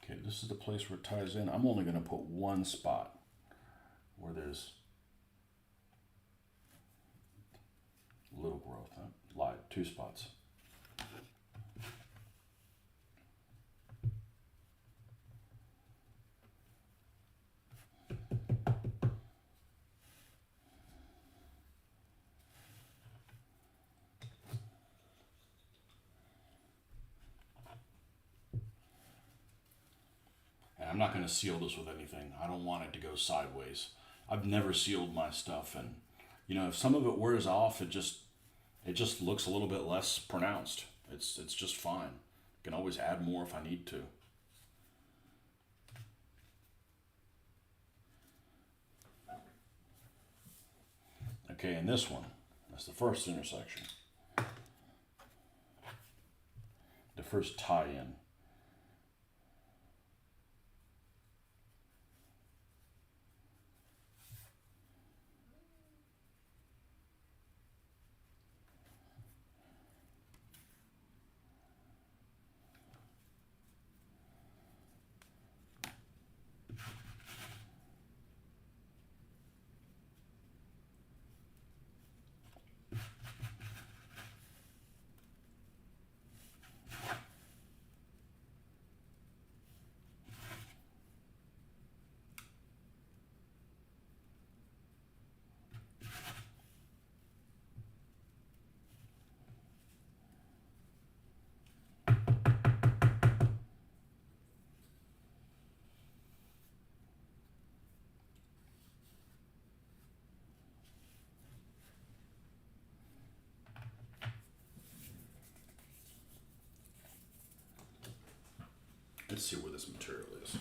[SPEAKER 1] Okay, this is the place where it ties in. I'm only going to put one spot where there's little growth. I lied, 2 spots. And I'm not going to seal this with anything. I don't want it to go sideways. I've never sealed my stuff, and you know, if some of it wears off, it just looks a little bit less pronounced. It's just fine. I can always add more if I need to. Okay, and this one, that's the first intersection. The first tie-in. Let's see where this material is.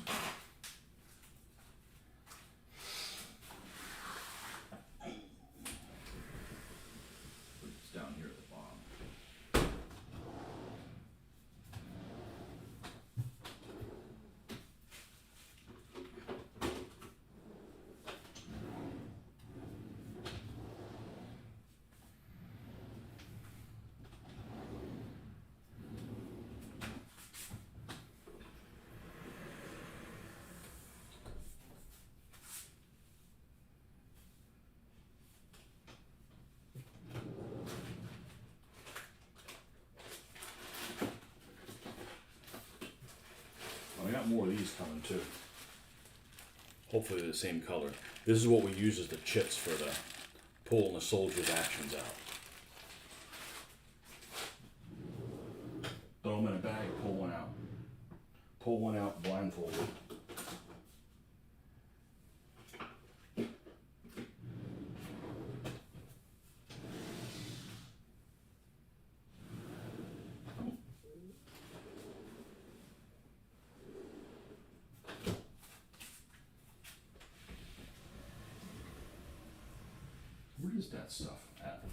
[SPEAKER 1] It's down here at the bottom. I got more of these coming too. Hopefully the same color. This is what we use as the chits for the pulling the soldiers' actions out. Throw them in a bag, pull one out. Pull one out blindfolded. Where is that stuff at?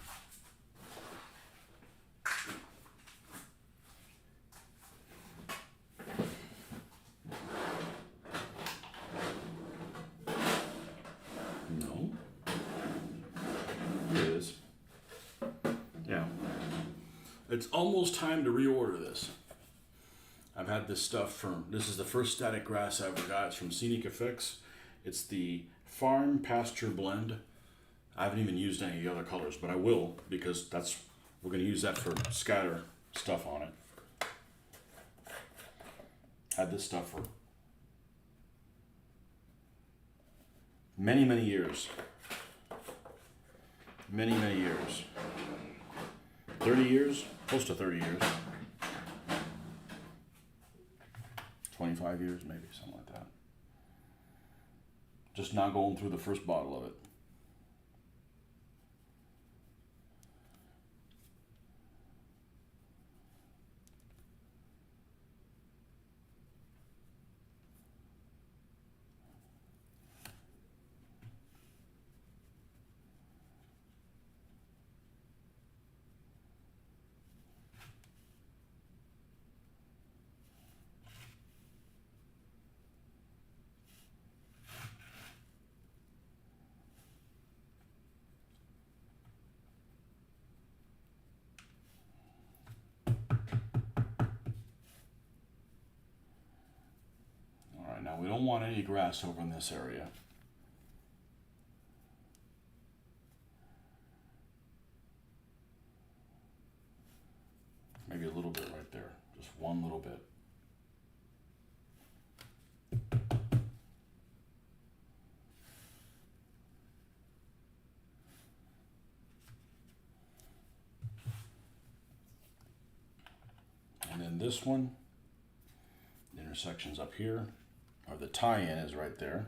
[SPEAKER 1] No. Here it is. Yeah. It's almost time to reorder this. I've had this stuff from, this is the first static grass I ever got. It's from Scenic Effects. It's the Farm Pasture Blend. I haven't even used any of the other colors, but I will, because we're going to use that for scatter stuff on it. Had this stuff for many, many years. Many, many years. 30 years? Close to 30 years. 25 years, maybe, something like that. Just now going through the first bottle of it. Now we don't want any grass over in this area. Maybe a little bit right there, just one little bit. And then this one, the intersection's up here. Or the tie-in is right there.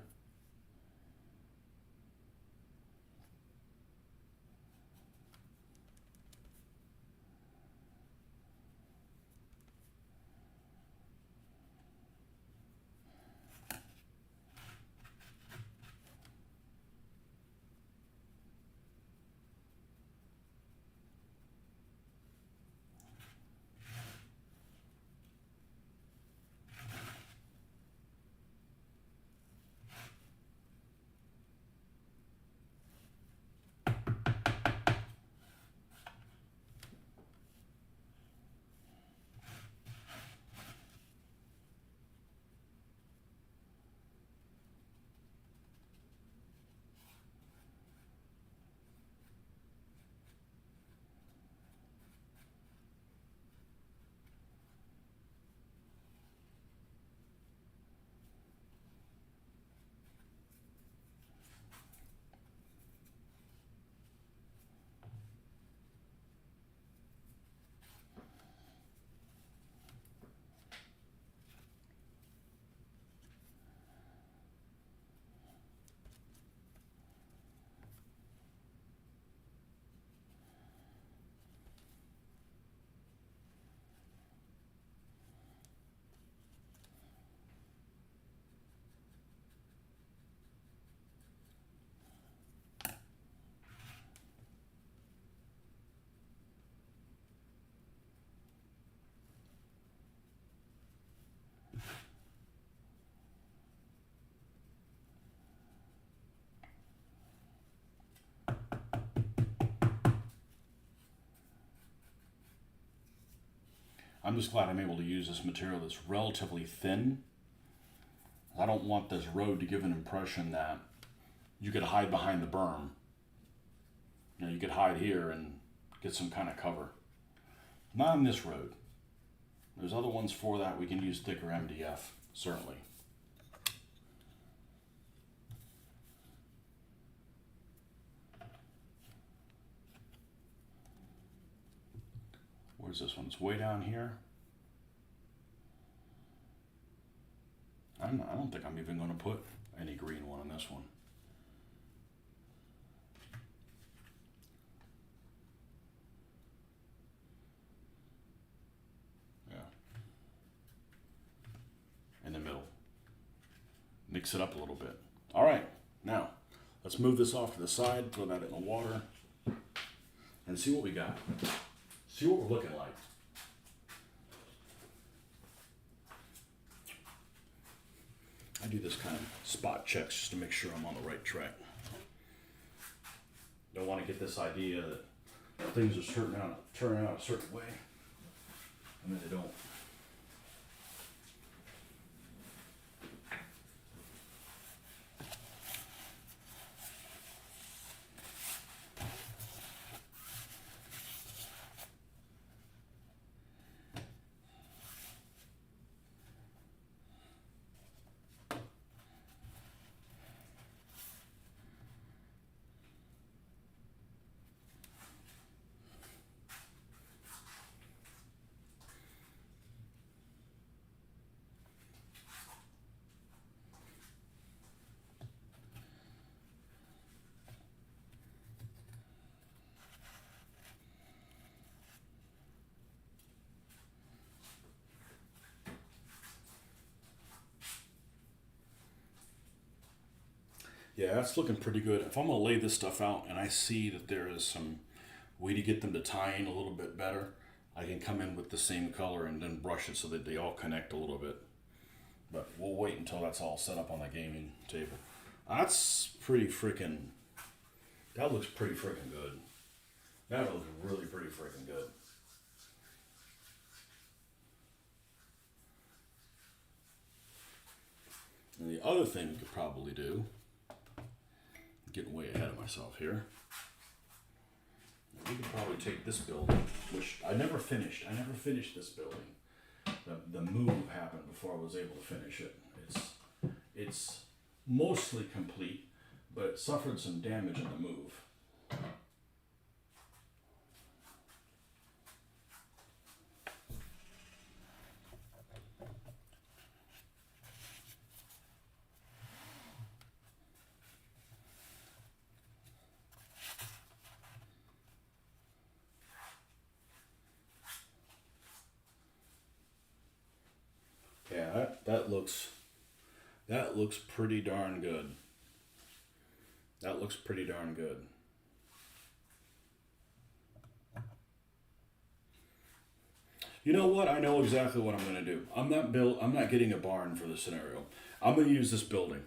[SPEAKER 1] I'm just glad I'm able to use this material that's relatively thin. I don't want this road to give an impression that you could hide behind the berm. You know, you could hide here and get some kind of cover. Not on this road. There's other ones for that. We can use thicker MDF, certainly. Where's this one? It's way down here. I don't think I'm even going to put any green one on this one. Yeah. In the middle. Mix it up a little bit. All right, now let's move this off to the side, throw that in the water, and see what we got. See what we're looking like. I do this kind of spot checks just to make sure I'm on the right track. Don't want to get this idea that things are turning out a certain way, and then they don't. Yeah, that's looking pretty good. If I'm going to lay this stuff out and I see that there is some way to get them to tie in a little bit better, I can come in with the same color and then brush it so that they all connect a little bit. But we'll wait until that's all set up on the gaming table. That's pretty freaking... That looks pretty freaking good. That looks really pretty freaking good. And the other thing we could probably do... Getting way ahead of myself here. We could probably take this building, which I never finished. I never finished this building. The move happened before I was able to finish it. It's mostly complete, but it suffered some damage in the move. Yeah, that looks pretty darn good. That looks pretty darn good. You know what? I know exactly what I'm going to do. I'm not getting a barn for this scenario. I'm going to use this building.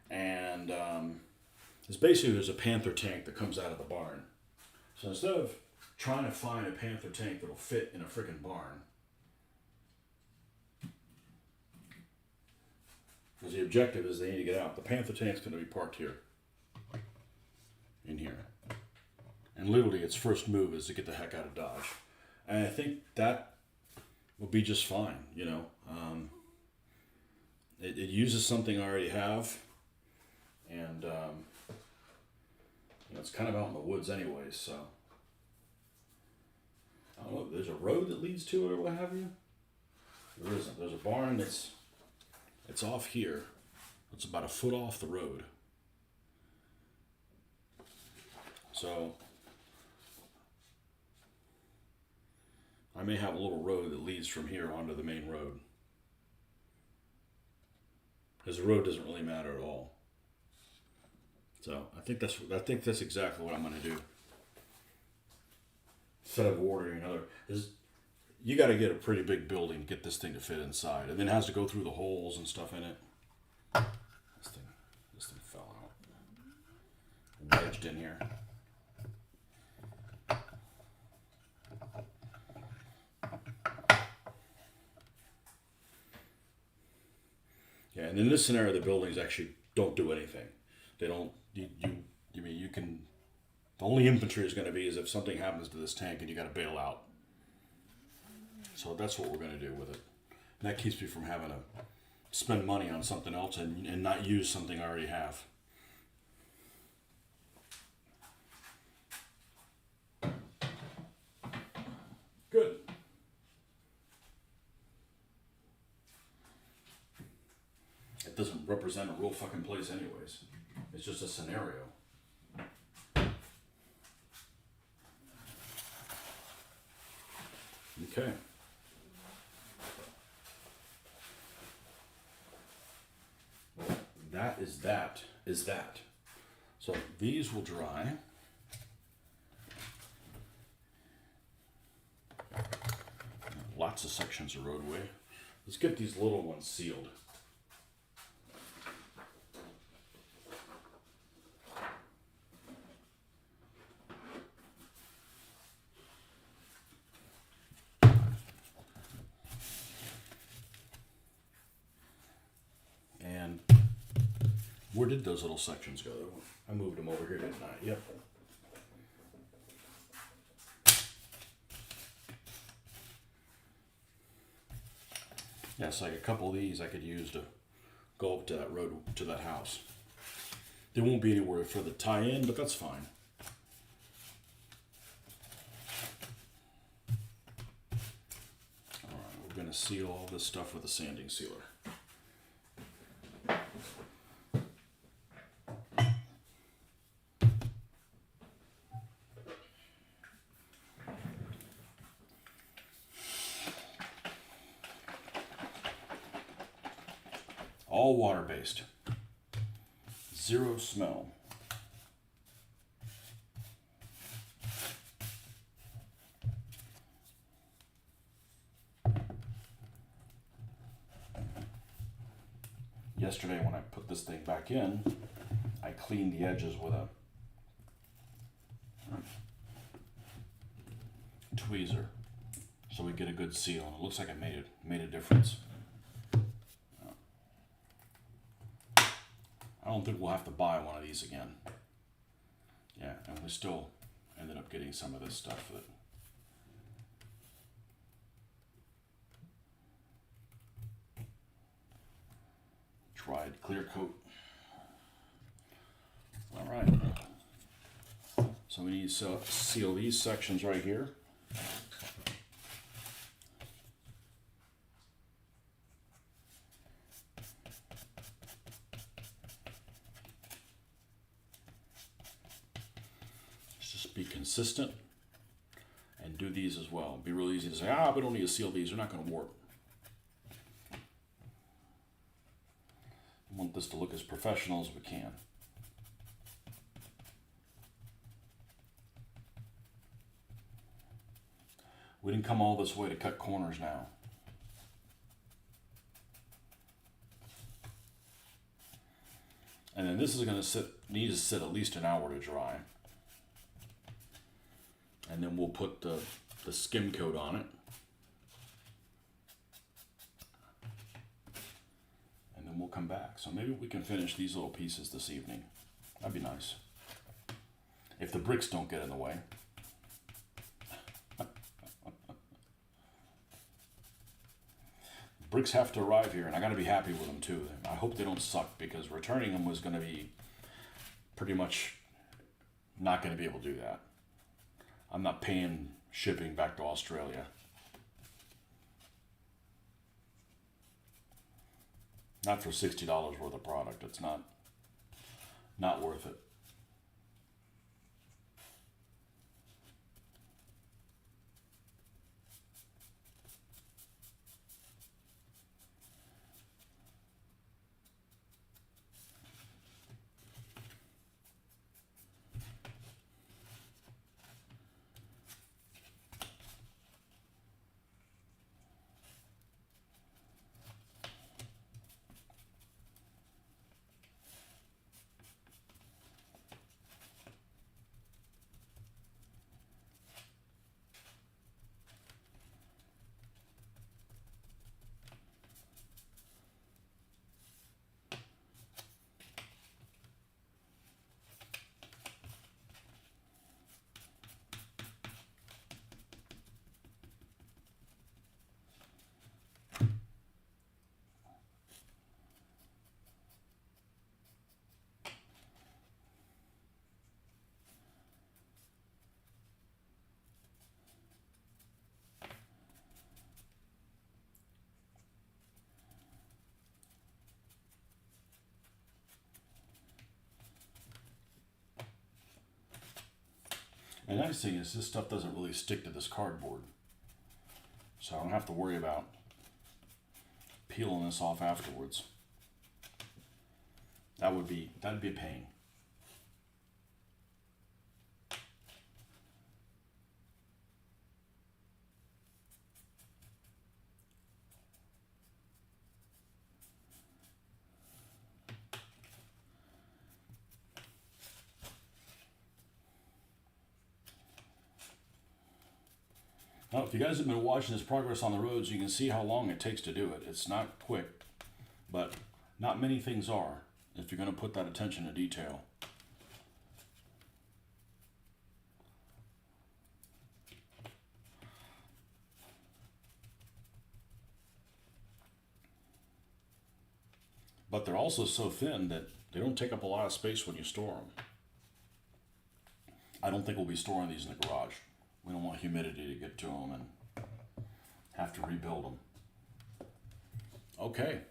[SPEAKER 1] And it's basically there's a panther tank that comes out of the barn. So instead of trying to find a panther tank that'll fit in a friggin' barn, because the objective is they need to get out. The panther tank's going to be parked here, in here, and literally its first move is to get the heck out of Dodge, and I think that will be just fine. You know, it uses something I already have, and you know, it's kind of out in the woods anyways. So I don't know. There's a road that leads to it or what have you. There isn't. There's a barn that's. It's off here. It's about a foot off the road. So I may have a little road that leads from here onto the main road. Because the road doesn't really matter at all. So I think that's exactly what I'm going to do. Instead of ordering another, you got to get a pretty big building to get this thing to fit inside, and then it has to go through the holes and stuff in it. This thing fell out, wedged in here. And in this scenario, the buildings actually don't do anything. They don't. I mean, you can. The only infantry is going to be is if something happens to this tank and you got to bail out. So that's what we're going to do with it. And that keeps me from having to spend money on something else and not use something I already have. Good. It doesn't represent a real fucking place anyways. It's just a scenario. Okay. That is that. So these will dry. Lots of sections of roadway. Let's get these little ones sealed. And where did those little sections go? I moved them over here, didn't I? Yep. Yes, like a couple of these I could use to go up to that road, to that house. There won't be anywhere for the tie-in, but that's fine. All right, we're going to seal all this stuff with a sanding sealer. All water-based. Zero smell. Yesterday when I put this thing back in, I cleaned the edges with a tweezer so we get a good seal. It looks like it made a difference. I don't think we'll have to buy one of these again. Yeah, and we still ended up getting some of this stuff that dried clear coat. All right. So we need to seal these sections right here. Be consistent and do these as well. It'd be really easy to say, we don't need to seal these, they're not going to warp. I want this to look as professional as we can. We didn't come all this way to cut corners now. And then this is going to need to sit at least an hour to dry. And then we'll put the skim coat on it. And then we'll come back. So maybe we can finish these little pieces this evening. That'd be nice. If the bricks don't get in the way. Bricks have to arrive here, and I gotta be happy with them too. I hope they don't suck, because returning them was gonna be pretty much not gonna be able to do that. I'm not paying shipping back to Australia. Not for $60 worth of product. It's not worth it. And the nice thing is this stuff doesn't really stick to this cardboard. So I don't have to worry about peeling this off afterwards. That'd be a pain. Now, if you guys have been watching this progress on the roads, you can see how long it takes to do it. It's not quick, but not many things are if you're going to put that attention to detail. But they're also so thin that they don't take up a lot of space when you store them. I don't think we'll be storing these in the garage. We don't want humidity to get to them and have to rebuild them. Okay.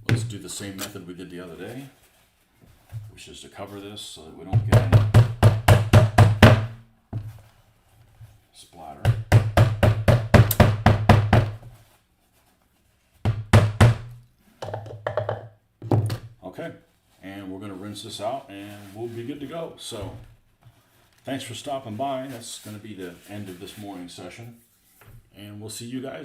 [SPEAKER 1] Let's do the same method we did the other day, which is to cover this so that we don't get any splatter. Okay, and we're going to rinse this out and we'll be good to go. So thanks for stopping by. That's going to be the end of this morning session, and we'll see you guys